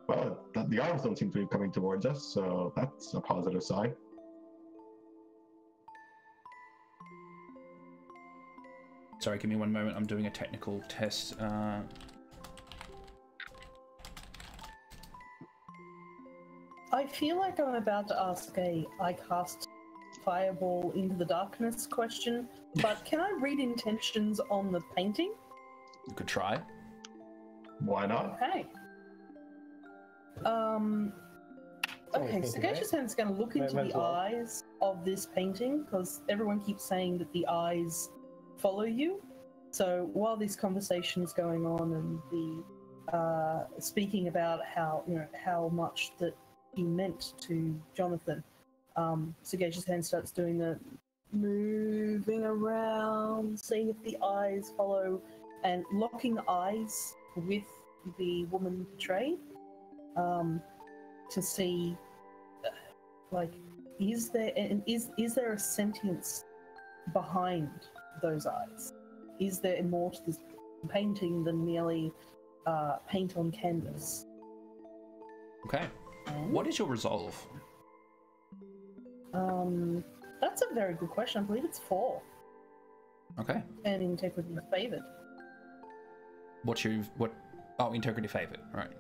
Well, the arms don't seem to be coming towards us, so that's a positive sign. Sorry, give me one moment. I'm doing a technical test. I feel like I'm about to ask I cast fireball into the darkness question, but can I read intentions on the painting? You could try. Why not? Okay. Okay, so Gaijin-san's going to look into the eyes of this painting, because everyone keeps saying that the eyes follow you. So while this conversation is going on and the speaking about how much that he meant to Jonathan, so Gaijin-san starts doing the moving around, seeing if the eyes follow, and locking eyes with the woman portrayed, to see, is there a sentience behind those eyes? Is there more to this painting than merely paint on canvas? Okay. And, what is your resolve? that's a very good question. I believe it's 4. Okay. And integrity favored. Oh, integrity favored. All right.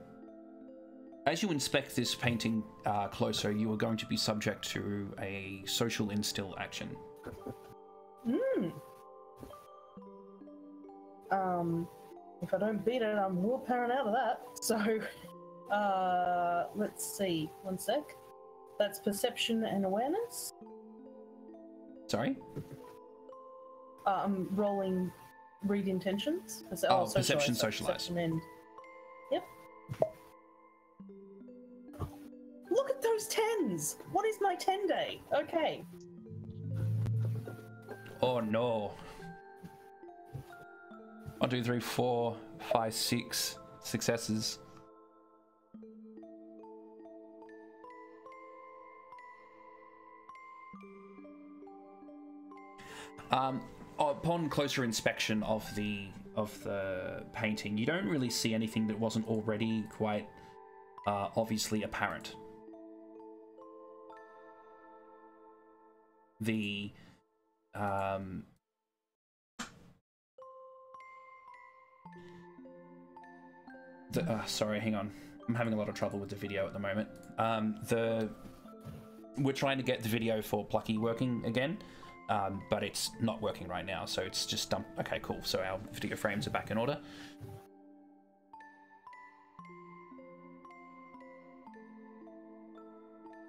As you inspect this painting closer, you are going to be subject to a social instill action. If I don't beat it, I'm willpower out of that. So, let's see. One sec. That's perception and awareness. Sorry? I'm rolling read intentions. Perception, socialize. Perception and... Yep. Look at those 10s! What is my 10 day? Okay. Oh no. 1, 2, 3, 4, 5, 6 successes. Upon closer inspection of the painting, you don't really see anything that wasn't already quite obviously apparent. Sorry, hang on. I'm having a lot of trouble with the video at the moment. We're trying to get the video for Plucky working again, but it's not working right now, so it's just dumped. Okay, cool. So our video frames are back in order.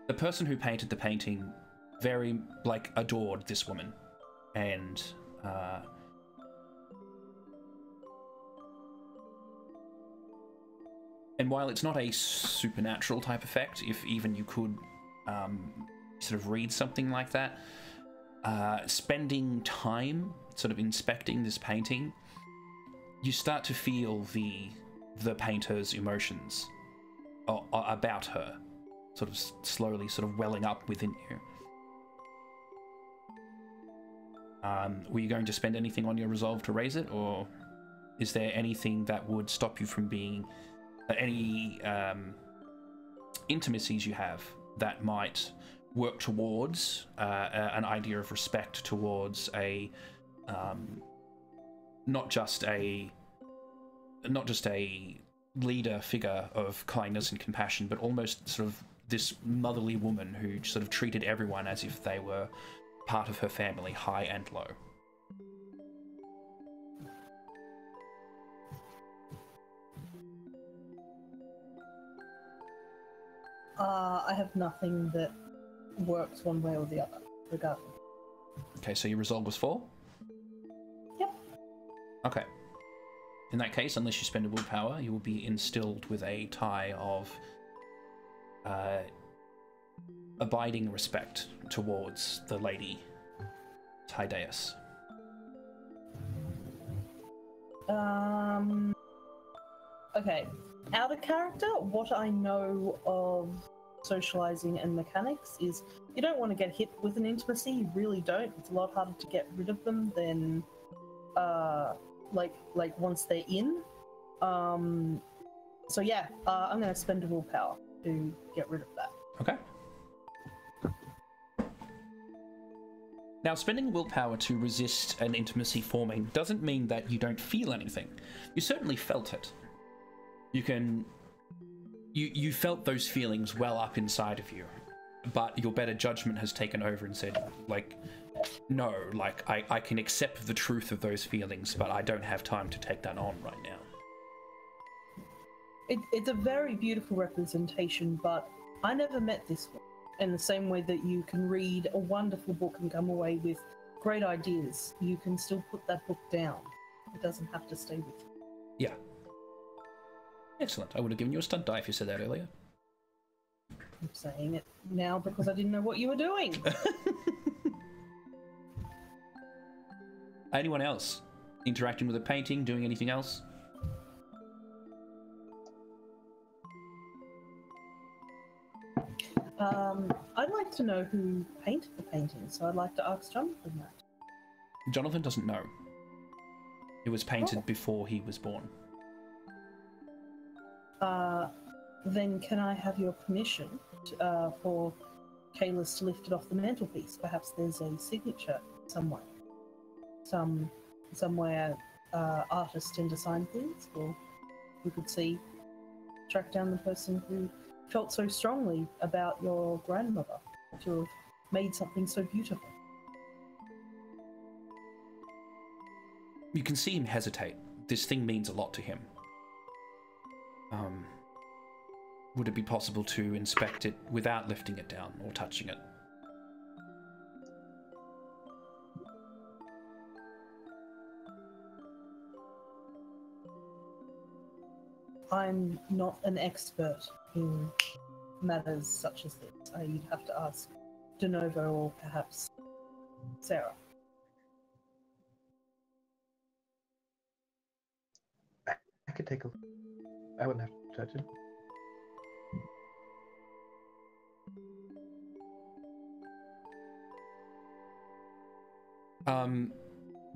The person who painted the painting very, adored this woman, and And while it's not a supernatural type effect, if even you could sort of read something like that, spending time sort of inspecting this painting, you start to feel the painter's emotions about her, sort of slowly sort of welling up within you. Were you going to spend anything on your resolve to raise it, or is there anything that would stop you from being any intimacies you have that might work towards an idea of respect towards a not just a leader figure of kindness and compassion, but almost sort of this motherly woman who sort of treated everyone as if they were part of her family, high and low? I have nothing that works one way or the other, regardless. Okay, so your resolve was 4? Yep. Okay. In that case, unless you spend a willpower, you will be instilled with a tie of abiding respect towards the lady Tydeus. Okay. Out of character, what I know of socializing and mechanics is you don't want to get hit with an intimacy. You really don't. It's a lot harder to get rid of them than like once they're in. So yeah, I'm going to spend a willpower to get rid of that. Okay. Now, spending willpower to resist an intimacy forming doesn't mean that you don't feel anything. You certainly felt it. You felt those feelings well up inside of you, but your better judgment has taken over and said, like, no, like, I can accept the truth of those feelings, but I don't have time to take that on right now. It's a very beautiful representation, but I never met this one. In the same way that you can read a wonderful book and come away with great ideas, you can still put that book down. It doesn't have to stay with you. Yeah. Excellent. I would have given you a stunt die if you said that earlier. I'm saying it now because I didn't know what you were doing. Anyone else interacting with a painting, doing anything else? I'd like to know who painted the painting, so I'd like to ask Jonathan that. Jonathan doesn't know. It was painted before he was born. Then can I have your permission for Kalis to lift it off the mantelpiece? Perhaps there's a signature somewhere. Somewhere artists tend to sign things, or we could track down the person who felt so strongly about your grandmother to have made something so beautiful. You can see him hesitate. This thing means a lot to him. Would it be possible to inspect it without lifting it down or touching it? I'm not an expert in matters such as this. You'd have to ask De Novo or perhaps Sarah. I could take a look. I wouldn't have to touch it.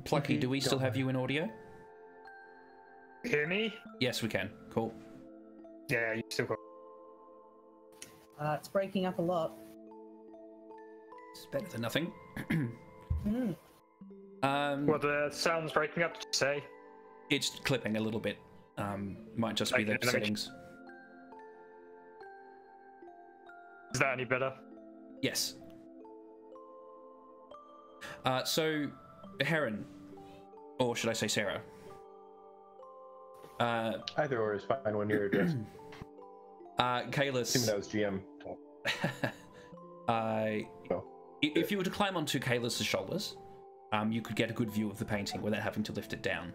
Plucky, do we still have you in audio? Hear me? Yes, we can. Cool. Yeah, you still got. It's breaking up a lot. It's better than nothing. Well, the sound's breaking up, did you say? It's clipping a little bit. Might just be the settings. Is that any better? Yes. So, Heron, or should I say Sarah? Either or is fine when you're addressed. Kalis. Assuming that was GM. If you were to climb onto Kalis's shoulders, you could get a good view of the painting without having to lift it down,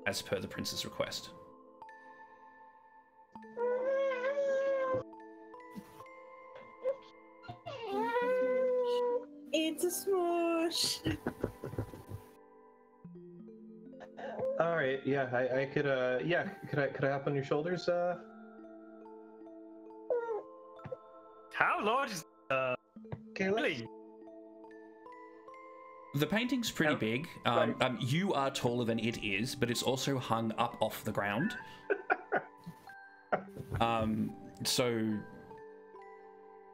as per the prince's request. needs a smoosh. All right, yeah, I could, yeah, could I hop on your shoulders? How large is Okay, really? The painting's pretty Oh, big. right. You are taller than it is, but it's also hung up off the ground. So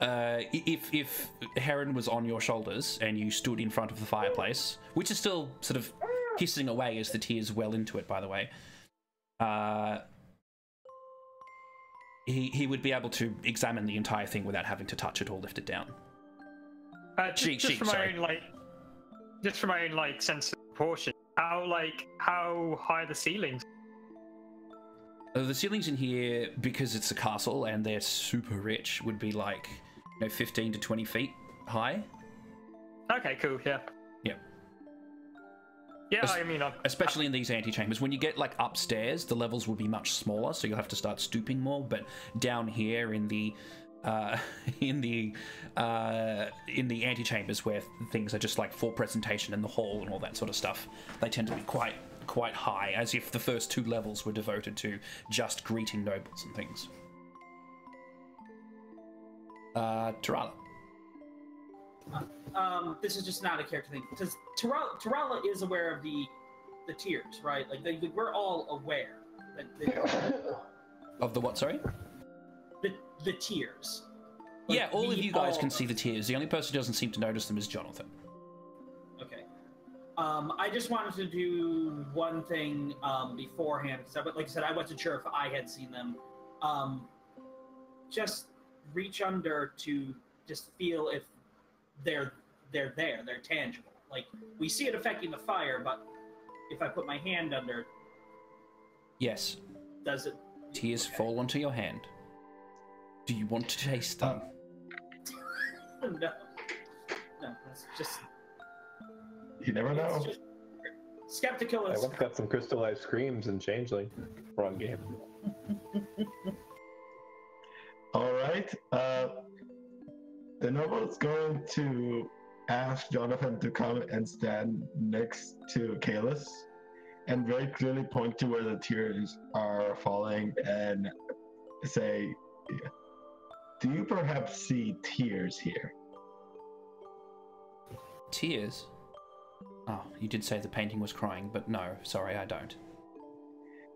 if Heron was on your shoulders and you stood in front of the fireplace, which is still sort of hissing away as the tears well into it, by the way, he would be able to examine the entire thing without having to touch it or lift it down. Just for my own sense of proportion, how high are the ceilings? The ceilings in here, because it's a castle and they're super rich, would be like 15 to 20 feet high. Okay, cool. Yeah. Yeah. Yeah, I mean, especially in these antechambers, when you get like upstairs, the levels will be much smaller, so you'll have to start stooping more. But down here in the antechambers, where things are just like for presentation in the hall and all that sort of stuff, they tend to be quite high, as if the first 2 levels were devoted to just greeting nobles and things. Tarala. This is just not a character thing, because Tarala is aware of the tiers, right? Like we're all aware that Of the what? Sorry. The tiers. Like, yeah, all of you guys can see the tiers. The only person who doesn't seem to notice them is Jonathan. Okay. I just wanted to do one thing beforehand, because like I said, I wasn't sure if I had seen them. Just reach under to just feel if they're there, they're tangible. Like, we see it affecting the fire, but if I put my hand under... Yes. Does it... Tears fall onto your hand. Do you want to taste them? No. No, it's just... You never know. It's just skeptical. I once got some crystallized screams in Changeling. Wrong game. All right. The noble's going to ask Jonathan to come and stand next to Kalis and very clearly point to where the tears are falling and say, do you perhaps see tears here? Tears? Oh, you did say the painting was crying, but no, sorry, I don't.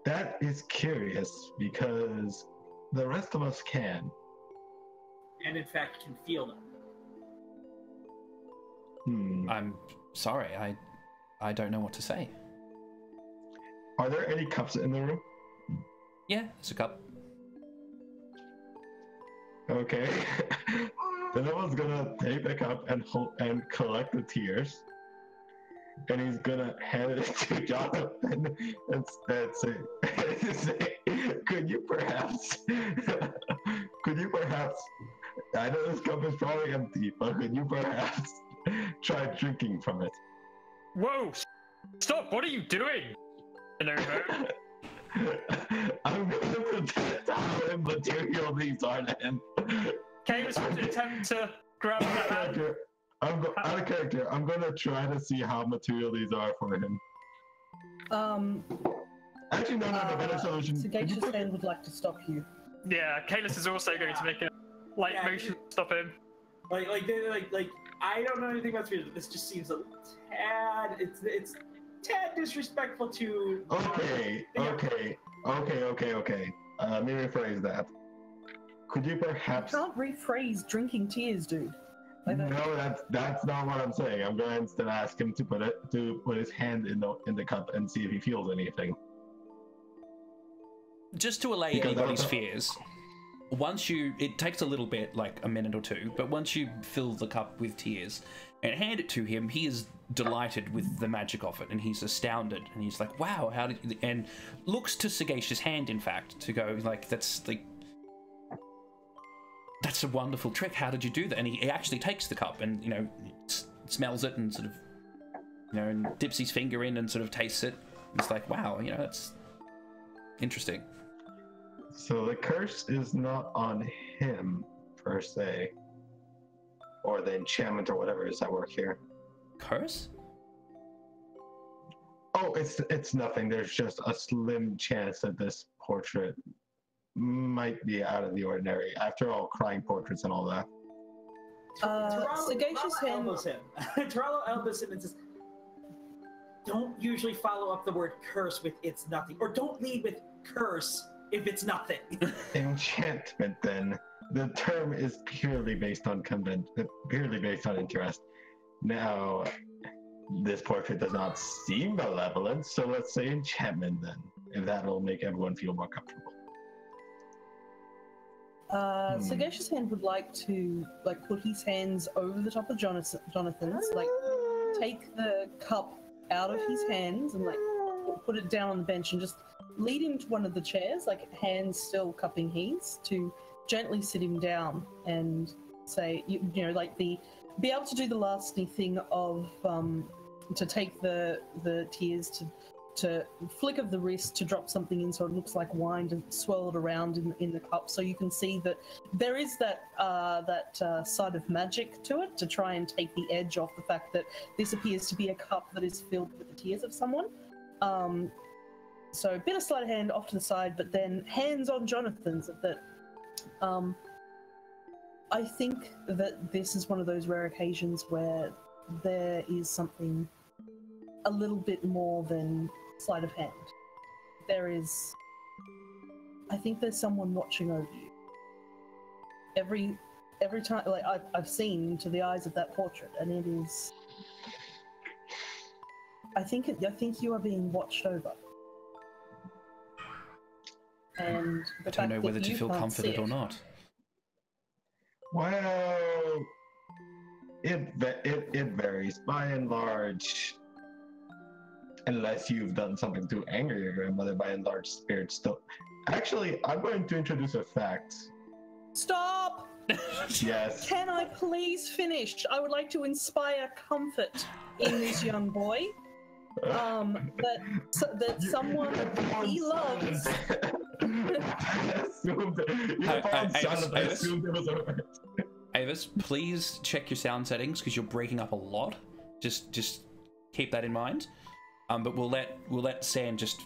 That is curious because the rest of us can. And in fact can feel them. I'm sorry, I don't know what to say. Are there any cups in the room? Yeah, it's a cup. Okay. The noble's gonna take the cup and collect the tears, and he's gonna hand it to Jonathan and say, could you perhaps, I know this cup is probably empty, but could you perhaps try drinking from it? Whoa! Stop! What are you doing? I'm going to pretend how immaterial these are to him. Kalis would attempt to grab the hand. Out of character, I'm going to try to see how material these are for him. Actually, no, better solution. Sagacious Hand would like to stop you. Yeah, Kalis is also going to make a light motion to stop him. Like, I don't know anything about spirit, but this just seems a tad, it's tad disrespectful to... Okay. Let me rephrase that. Could you perhaps... You can't rephrase drinking tears, dude. No, that's not what I'm saying. I'm going to instead ask him to put his hand in the cup and see if he feels anything. Just to allay anybody's fears, it takes a little bit, like a minute or two, but once you fill the cup with tears and hand it to him, he is delighted with the magic of it, and he's astounded, and he's like, wow, how did you... And looks to Sagacious Hand, in fact, to go, like, that's a wonderful trick, how did you do that? And he actually takes the cup and, smells it and sort of, and dips his finger in and sort of tastes it. It's like, wow, that's interesting. So the curse is not on him, per se. or the enchantment or whatever is at work here? Curse? Oh, it's nothing. There's just a slim chance that this portrait might be out of the ordinary. After all, crying portraits and all that. Sagacious hand. elbows him. Tarallo elbows him and says, "Don't usually follow up the word curse with 'it's nothing,' or don't lead with curse if it's nothing." Enchantment, then. The term is purely based on interest. Now, this portrait does not seem malevolent, so let's say enchantment then, if that'll make everyone feel more comfortable. Sagacious Hand would like to put his hands over the top of Jonathan's, take the cup out of his hands and put it down on the bench and just lead him to one of the chairs, hands still cupping his, to gently sit him down and say, be able to do the lasting thing of to take the tears, to flick of the wrist to drop something in so it looks like wine, to swirl it around in the cup, so you can see that there is that side of magic to it, to try and take the edge off the fact that this appears to be a cup that is filled with the tears of someone. So a bit of sleight of hand off to the side, but then hands on Jonathan's. That I think that this is one of those rare occasions where there is something a little bit more than sleight of hand. I think there's someone watching over you. Every time, I've seen into the eyes of that portrait, and it is. I think you are being watched over. And I don't know whether to feel comforted or not. Well, it varies. By and large, unless you've done something to anger your grandmother, by and large, spirits still. Actually, I'm going to introduce a fact. Stop! Yes. Can I please finish? I would like to inspire comfort in this young boy. That someone he loves. Avis, please check your sound settings because you're breaking up a lot. Just keep that in mind. But we'll let Sam just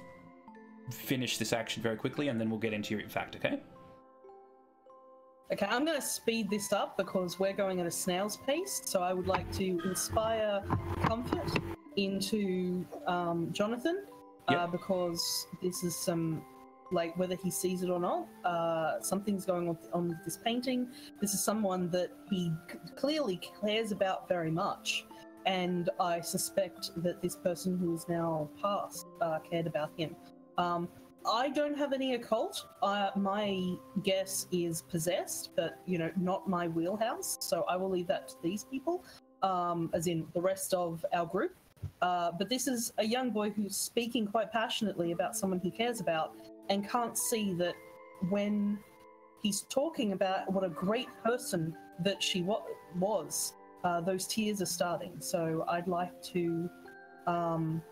finish this action very quickly, and then we'll get into your fact. Okay? Okay, I'm going to speed this up because we're going at a snail's pace. So I would like to inspire comfort into Jonathan, because this is some, whether he sees it or not, something's going on with this painting. This is someone that he clearly cares about very much, and I suspect that this person who is now passed cared about him. I don't have any occult. My guess is possessed, but not my wheelhouse, so I will leave that to these people, as in the rest of our group. But this is a young boy who's speaking quite passionately about someone he cares about, and can't see that when he's talking about what a great person that she was, those tears are starting. So I'd like to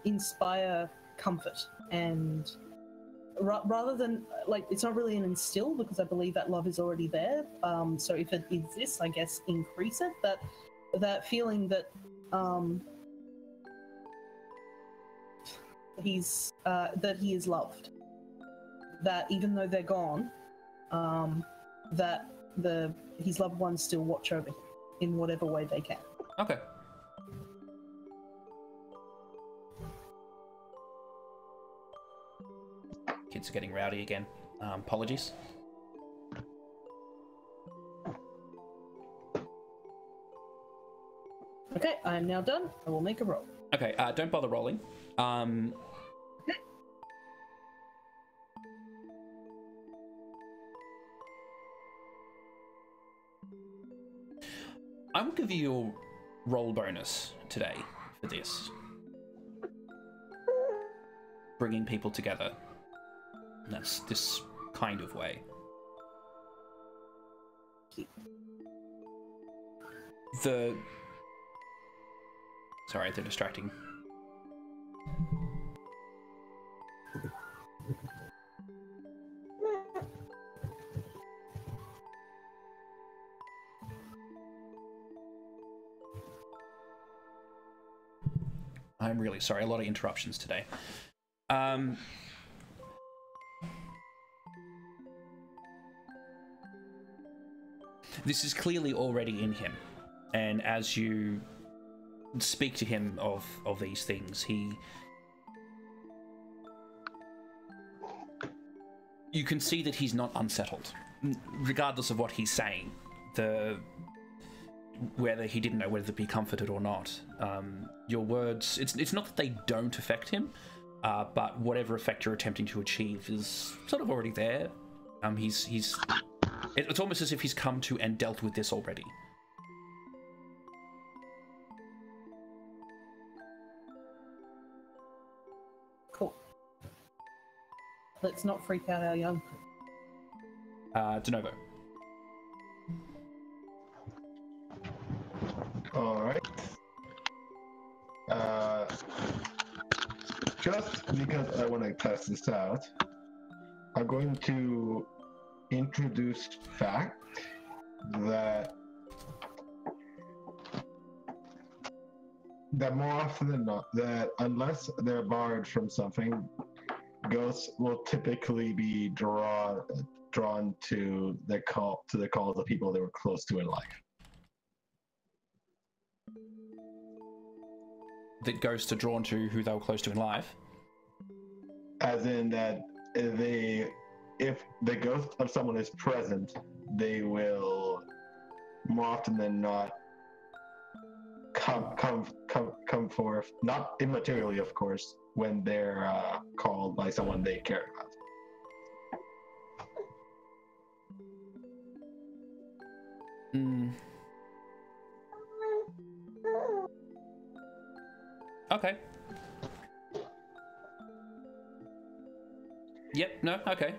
inspire comfort, and rather than, it's not really an instill, because I believe that love is already there. So if it exists, I guess increase it. That feeling that he is loved. That even though they're gone, that his loved ones still watch over him in whatever way they can. Okay. Kids are getting rowdy again. Apologies. Okay, I am now done. I will make a roll. Okay, don't bother rolling. I will give you your roll bonus today for this. Bringing people together. And that's this kind of way. Sorry, they're distracting. I'm really sorry. A lot of interruptions today. This is clearly already in him, and as you speak to him of these things, you can see that he's not unsettled, regardless of what he's saying. Whether he didn't know whether to be comforted or not. Your words, it's not that they don't affect him, but whatever effect you're attempting to achieve is sort of already there. It's almost as if he's come to and dealt with this already. Cool. Let's not freak out our young. De novo. All right. Just because I want to test this out, I'm going to introduce fact that more often than not, that unless they're barred from something, ghosts will typically be drawn to the calls of people they were close to in life. That ghosts are drawn to who they were close to in life. As in that if the ghost of someone is present, they will more often than not come forth, not immaterially, of course, when they're called by someone they care about. Okay. Yep, no, okay.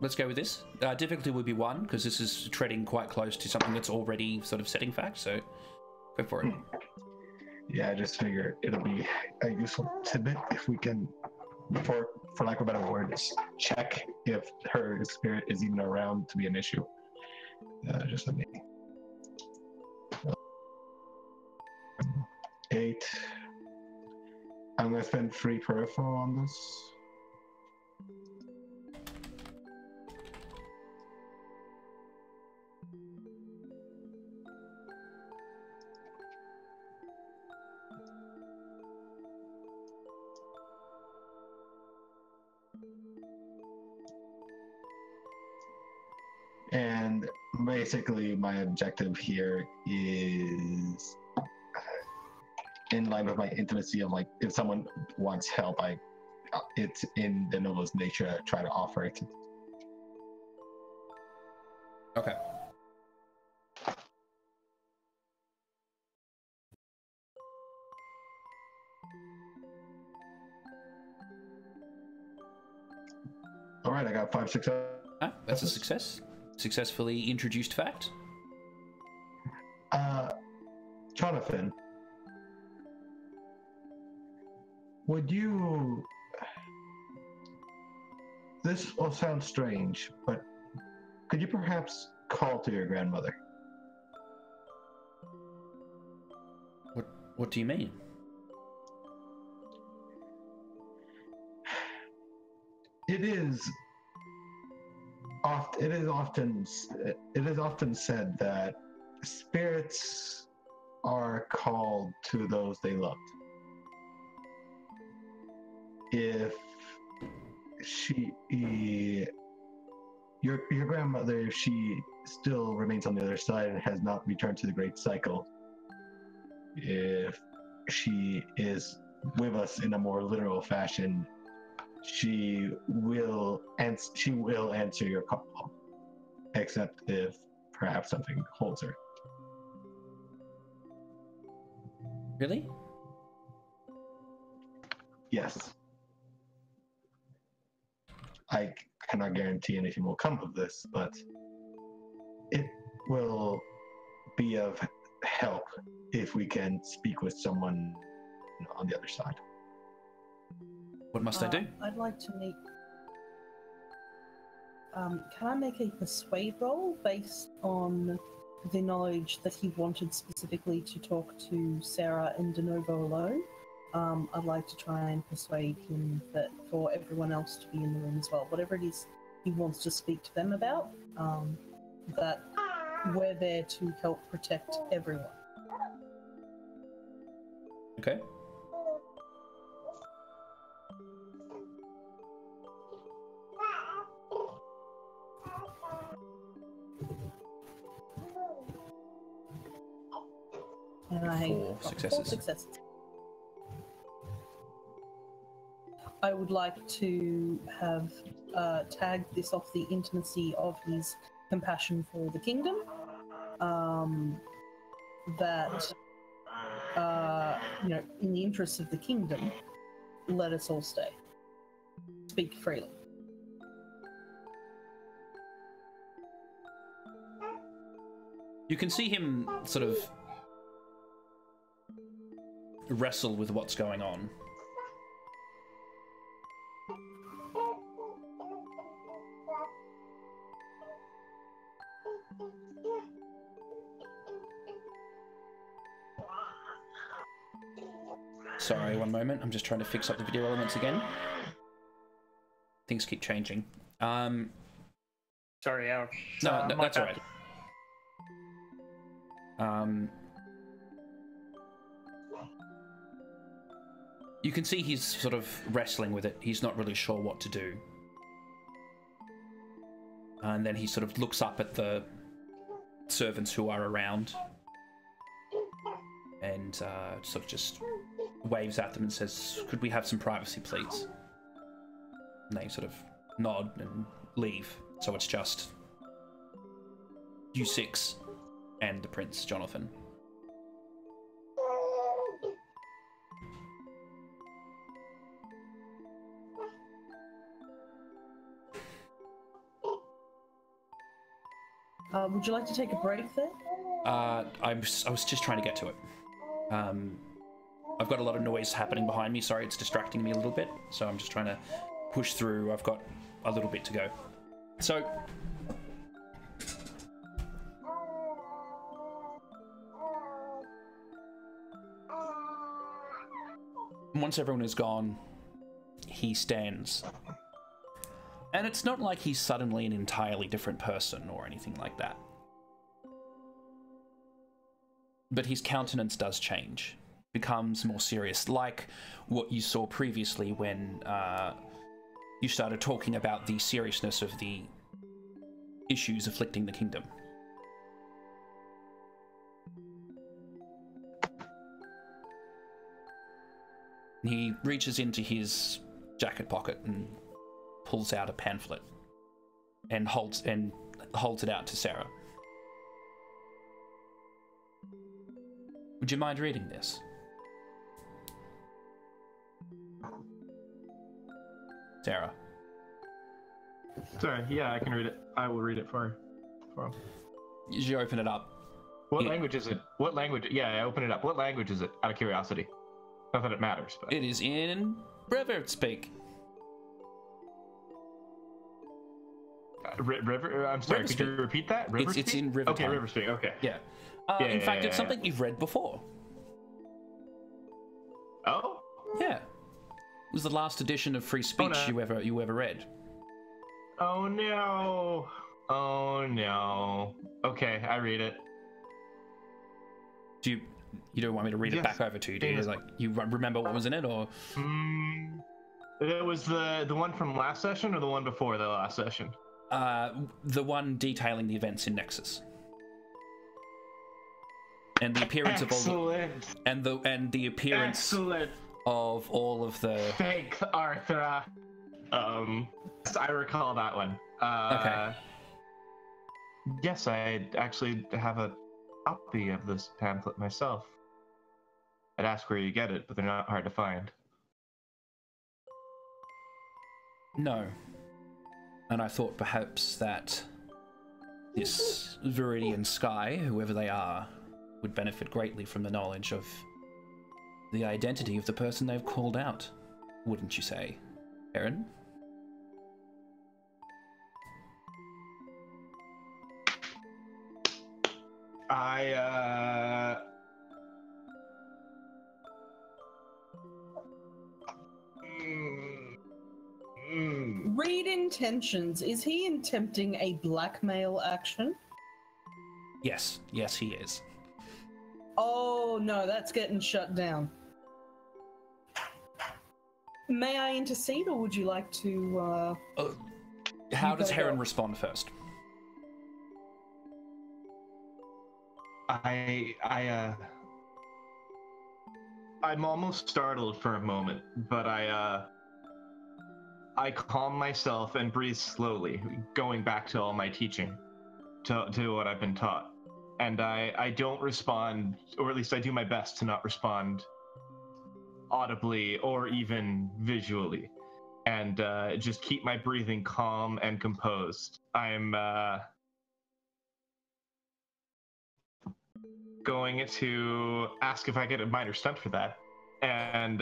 Let's go with this. Difficulty would be 1, because this is treading quite close to something that's already sort of setting fact, so go for it. Yeah, I just figure it'll be a useful tidbit if we can, for lack of a better word, check if her spirit is even around to be an issue. Just let me... 8. I'm going to spend free peripheral on this. And basically my objective here is in line with my intimacy of, like, if someone wants help, it's in the Novo's nature to try to offer it. Okay. All right, I got 5 success. That's a success. Successfully introduced fact. Jonathan, would you... This will sound strange, but could you perhaps call to your grandmother? What do you mean? It is often said that spirits are called to those they loved. If your grandmother, if she still remains on the other side and has not returned to the Great Cycle, if she is with us in a more literal fashion, she will answer your call, except if perhaps something holds her. Really? Yes. I cannot guarantee anything will come of this, but it will be of help if we can speak with someone on the other side. What must I do? I'd like to meet... can I make a persuade roll based on the knowledge that he wanted specifically to talk to Sarah and De Novo alone? I'd like to try and persuade him that for everyone else to be in the room as well, whatever it is he wants to speak to them about, that we're there to help protect everyone. Okay. And I Four got successes. 4 successes. I would like to have tagged this off the intimacy of his compassion for the kingdom. That, in the interests of the kingdom, let us all stay. Speak freely. You can see him sort of wrestle with what's going on. Sorry, one moment. I'm just trying to fix up the video elements again. Things keep changing. Sorry, Al. No, My that's all bad. right. You can see he's sort of wrestling with it. He's not really sure what to do. And then he sort of looks up at the servants who are around and sort of just waves at them and says, "Could we have some privacy, please?" And they sort of nod and leave. So it's just you six and the Prince, Jonathan. Would you like to take a break there? I was just trying to get to it. I've got a lot of noise happening behind me. Sorry, it's distracting me a little bit. So I'm just trying to push through. I've got a little bit to go. So once everyone is gone, he stands. And it's not like he's suddenly an entirely different person or anything like that. But his countenance does change, becomes more serious, like what you saw previously when you started talking about the seriousness of the issues afflicting the kingdom. He reaches into his jacket pocket and pulls out a pamphlet and holds it out to Sarah. Would you mind reading this? Sarah. Sorry, yeah, I can read it. I will read it for him. You open it up. What language is it? What language? Yeah, I open it up. What language is it? Out of curiosity. Not that it matters, but It is in River speak. River. I'm sorry. River Could you repeat that? River It's in River. Okay, River Speak. Okay. Yeah. Yeah, in fact, it's yeah. something you've read before. Oh. Yeah. It was the last edition of Free Speech you ever read. Oh no. Oh no. Okay, I read it. You don't want me to read it back over to you, do you? Like, you remember what was in it, or? It was the one from last session or the one before the last session? The one detailing the events in Nexus. And the appearance of all the, and the appearance of all of the. Thanks, Arthur. I recall that one. Okay. Yes, I actually have a copy of this pamphlet myself. I'd ask where you get it, but they're not hard to find. No. And I thought perhaps that this Viridian Sky, whoever they are, would benefit greatly from the knowledge of the identity of the person they've called out. Wouldn't you say, Aaron? Read intentions. Is he attempting a blackmail action? Yes, he is. Oh no, that's getting shut down. May I intercede, or would you like to? How does Heron respond first? I'm almost startled for a moment, but I calm myself and breathe slowly, going back to all my teaching, to what I've been taught. And I don't respond, or at least I do my best to not respond audibly or even visually, and just keep my breathing calm and composed. I'm going to ask if I get a minor stunt for that. And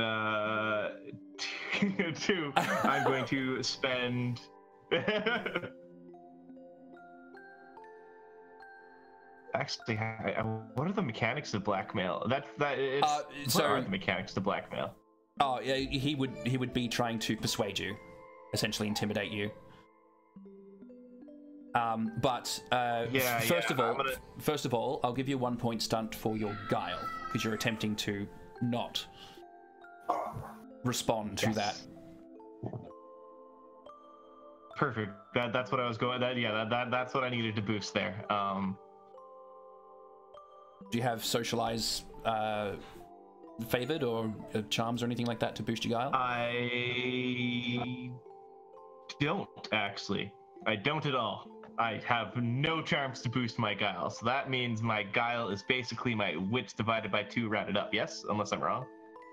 two, I'm going to spend. Actually, what are the mechanics of blackmail? What are the mechanics of blackmail? Oh, yeah, he would be trying to persuade you, essentially intimidate you. First of all, I'll give you a 1 point stunt for your guile, because you're attempting to not respond to that. Perfect. That's what I was going. That's what I needed to boost there. Do you have socialize favored or charms or anything like that to boost your guile? I don't actually. I don't at all. I have no charms to boost my guile, so that means my guile is basically my wits divided by 2 rounded up. Yes, unless I'm wrong.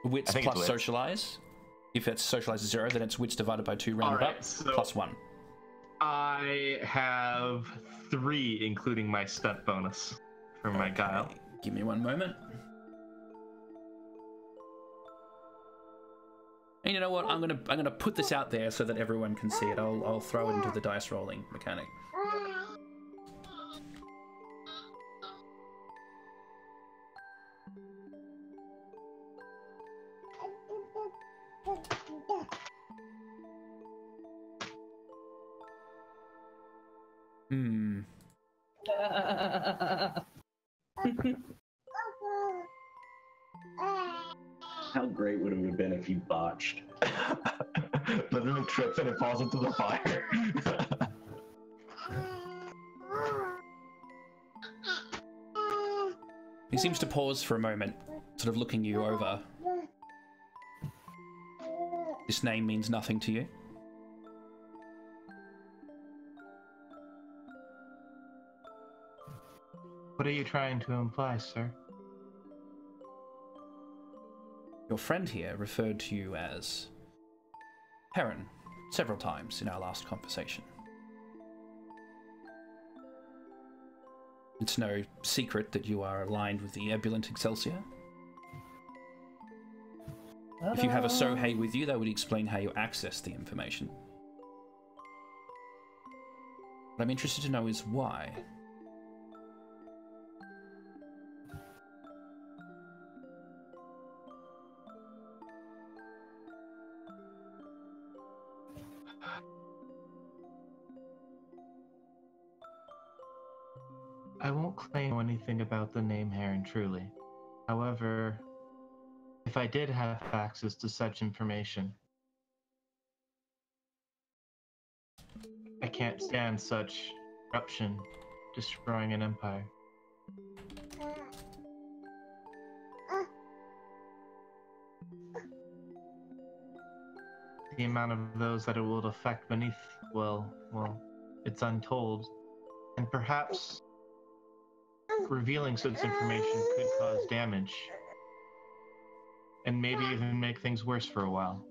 Wits plus socialize. If it's socialize is 0, then it's wits divided by 2 rounded up plus 1. I have 3, including my stunt bonus for my guile. Give me 1 moment. And you know what? I'm gonna put this out there so that everyone can see it. I'll throw it into the dice rolling mechanic. How great would it have been if you botched? Literally trips and it falls into the fire. He seems to pause for a moment, sort of looking you over. This name means nothing to you? What are you trying to imply, sir? Your friend here referred to you as Heron several times in our last conversation. It's no secret that you are aligned with the Ebullient Excelsior. If you have a Sohei with you, that would explain how you access the information. What I'm interested to know is why. I won't claim anything about the name Heron truly. However, if I did have access to such information, I can't stand such corruption destroying an empire. The amount of those that it will affect beneath, well, it's untold. And perhaps revealing such information could cause damage. And maybe even make things worse for a while.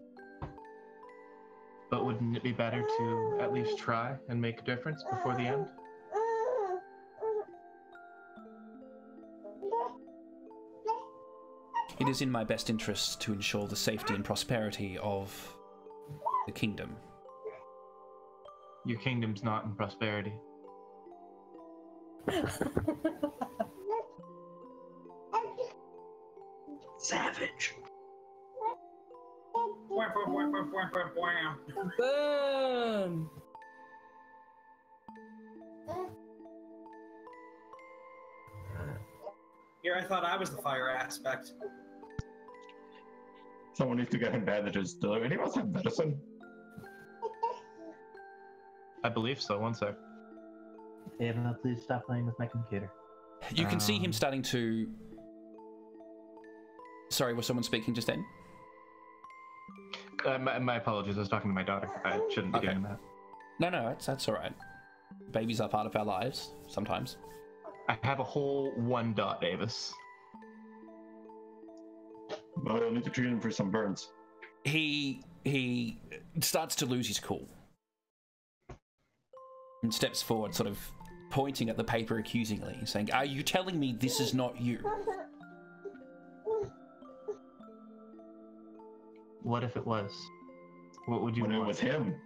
But wouldn't it be better to at least try and make a difference before the end? It is in my best interest to ensure the safety and prosperity of the kingdom. Your kingdom's not in prosperity. Savage. Burn! Here, I thought I was the fire aspect. Someone needs to get him bandages. Do anyone have medicine? I believe so. One sec. Ava, please stop playing with my computer. You can see him starting to... Sorry, was someone speaking just then? My apologies. I was talking to my daughter. I shouldn't be doing that. No, that's all right. Babies are part of our lives, sometimes. I have a whole 1 dot, Davis. Well, I'll need to treat him for some burns. He starts to lose his cool. And steps forward, sort of pointing at the paper accusingly, saying, "Are you telling me this is not you?" What if it was? What would you When it want? was him.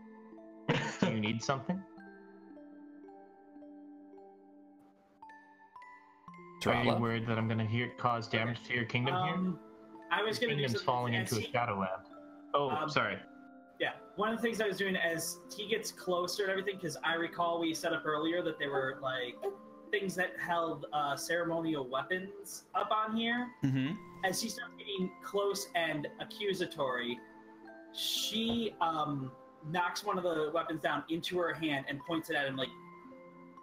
Do you need something? Are you worried that I'm going to cause damage to your kingdom here? I was going to do Kingdom's something falling into a shadowland. Oh, sorry. Yeah, one of the things I was doing as he gets closer and everything, because I recall we set up earlier that there were like things that held ceremonial weapons up on here. Mm-hmm. As he starts getting close and accusatory, she knocks one of the weapons down into her hand and points it at him like,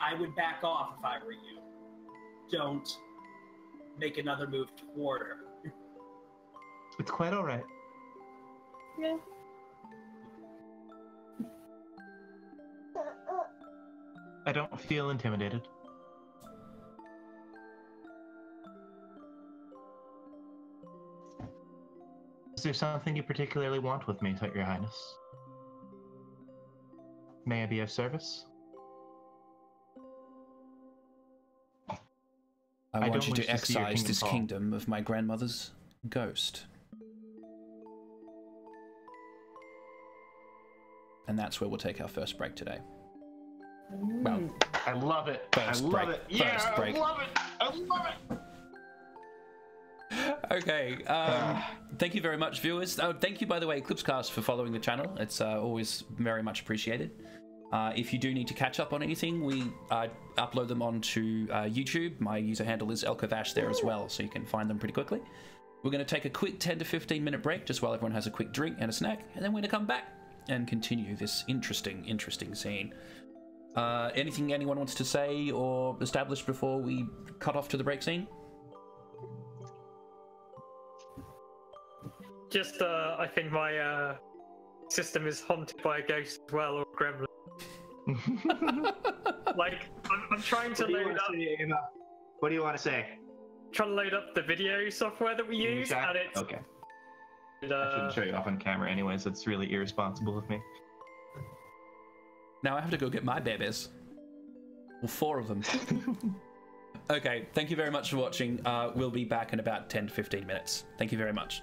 "I would back off if I were you. Don't make another move toward her." It's quite all right. Yeah. I don't feel intimidated. Is there something you particularly want with me, Your Highness? May I be of service? I want you wish to to see your excise this fall. kingdom of my grandmother's ghost. And that's where we'll take our first break today. Well, I love it. First I love break. it. Yeah, First break. I love it. I love it. Okay, thank you very much, viewers. Thank you, by the way, Clipscast, for following the channel. It's always very much appreciated. If you do need to catch up on anything, we upload them onto YouTube. My user handle is elkovash there as well, so you can find them pretty quickly. We're going to take a quick 10 to 15 minute break, just while everyone has a quick drink and a snack, and then we're going to come back and continue this interesting scene. Anything anyone wants to say or establish before we cut off to the break scene? Just, I think my system is haunted by a ghost as well, or a gremlin. Like, I'm trying to load up. What do you want to say? Trying to load up the video software that we use, and it's. Okay. I shouldn't show you off on camera, anyways. That's really irresponsible of me. Now I have to go get my babies. Well, 4 of them. Okay, thank you very much for watching. We'll be back in about 10 to 15 minutes. Thank you very much.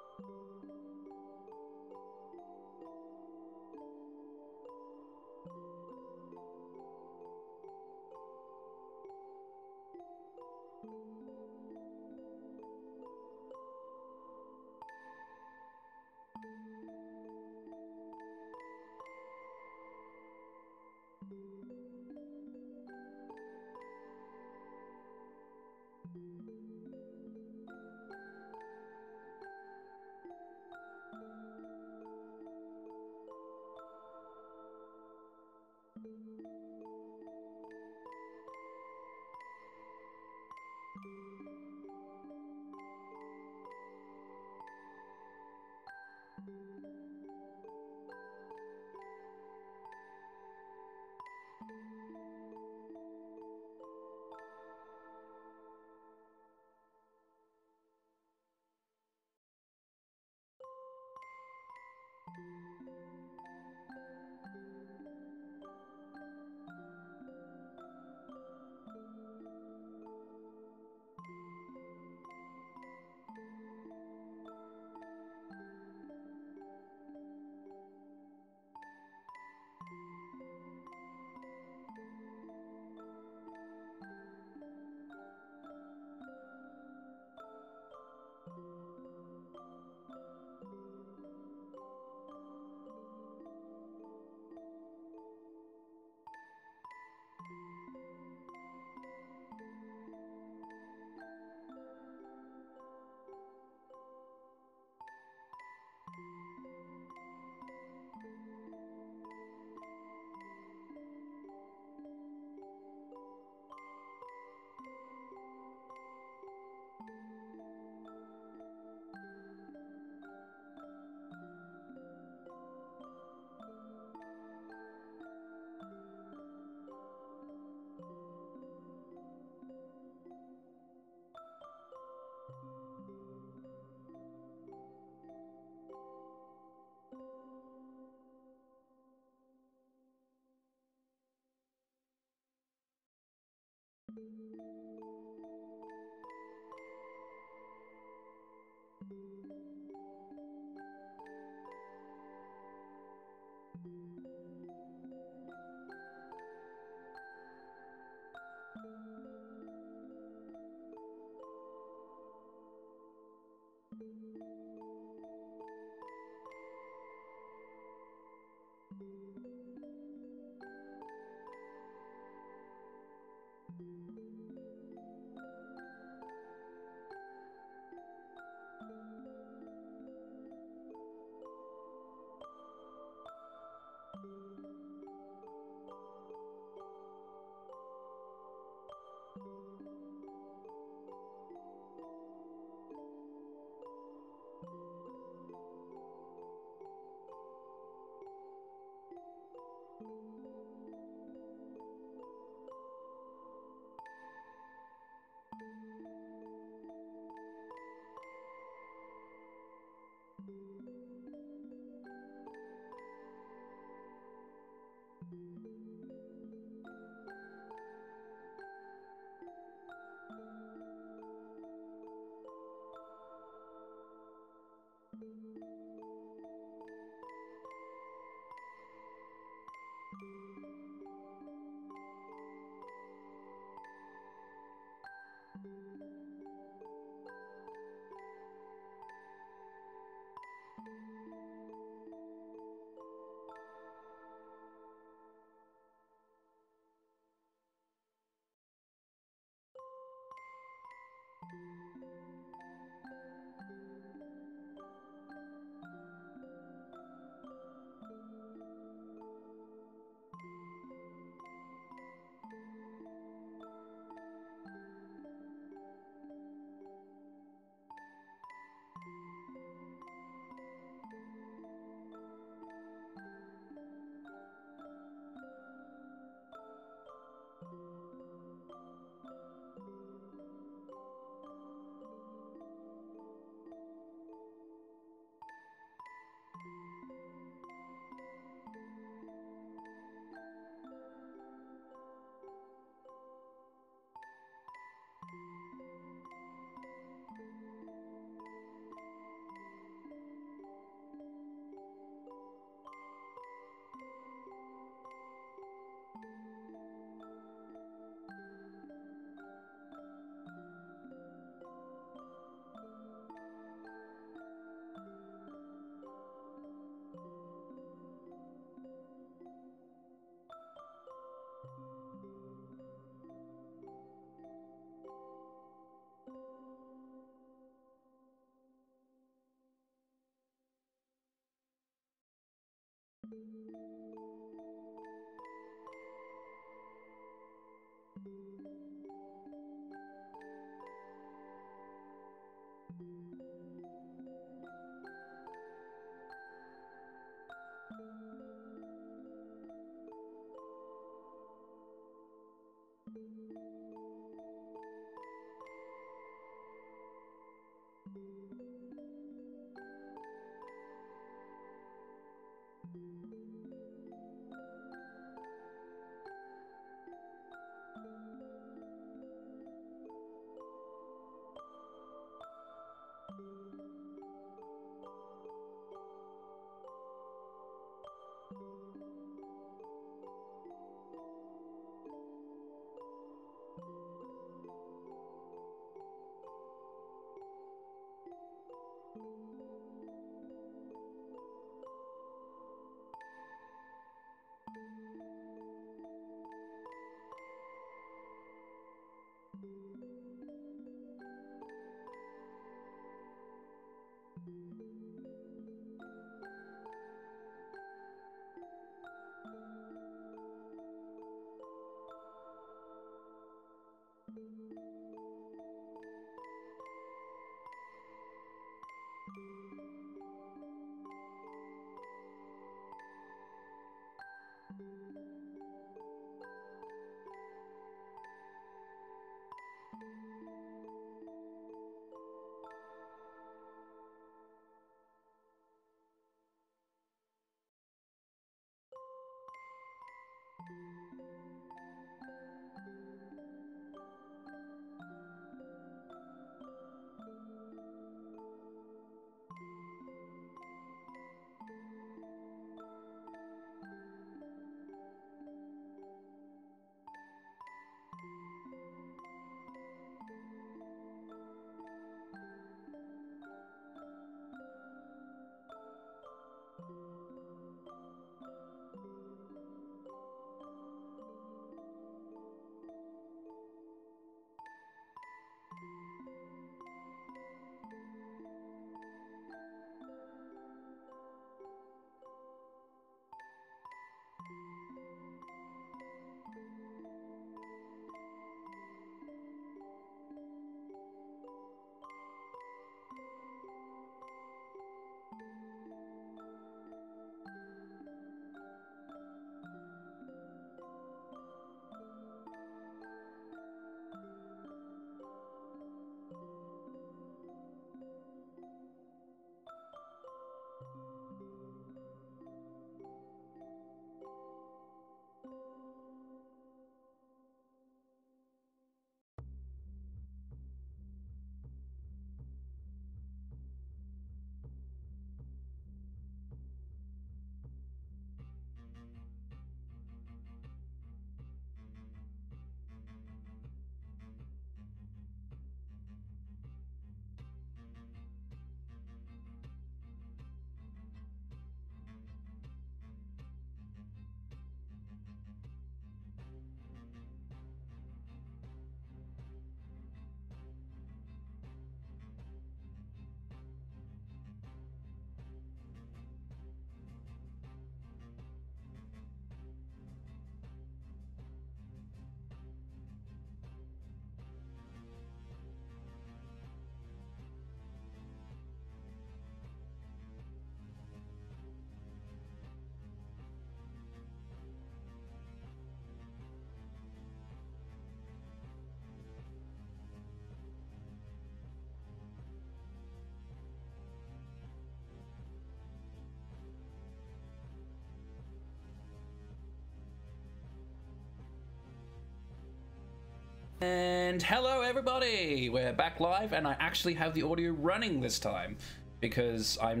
And hello everybody! We're back live and I actually have the audio running this time because I'm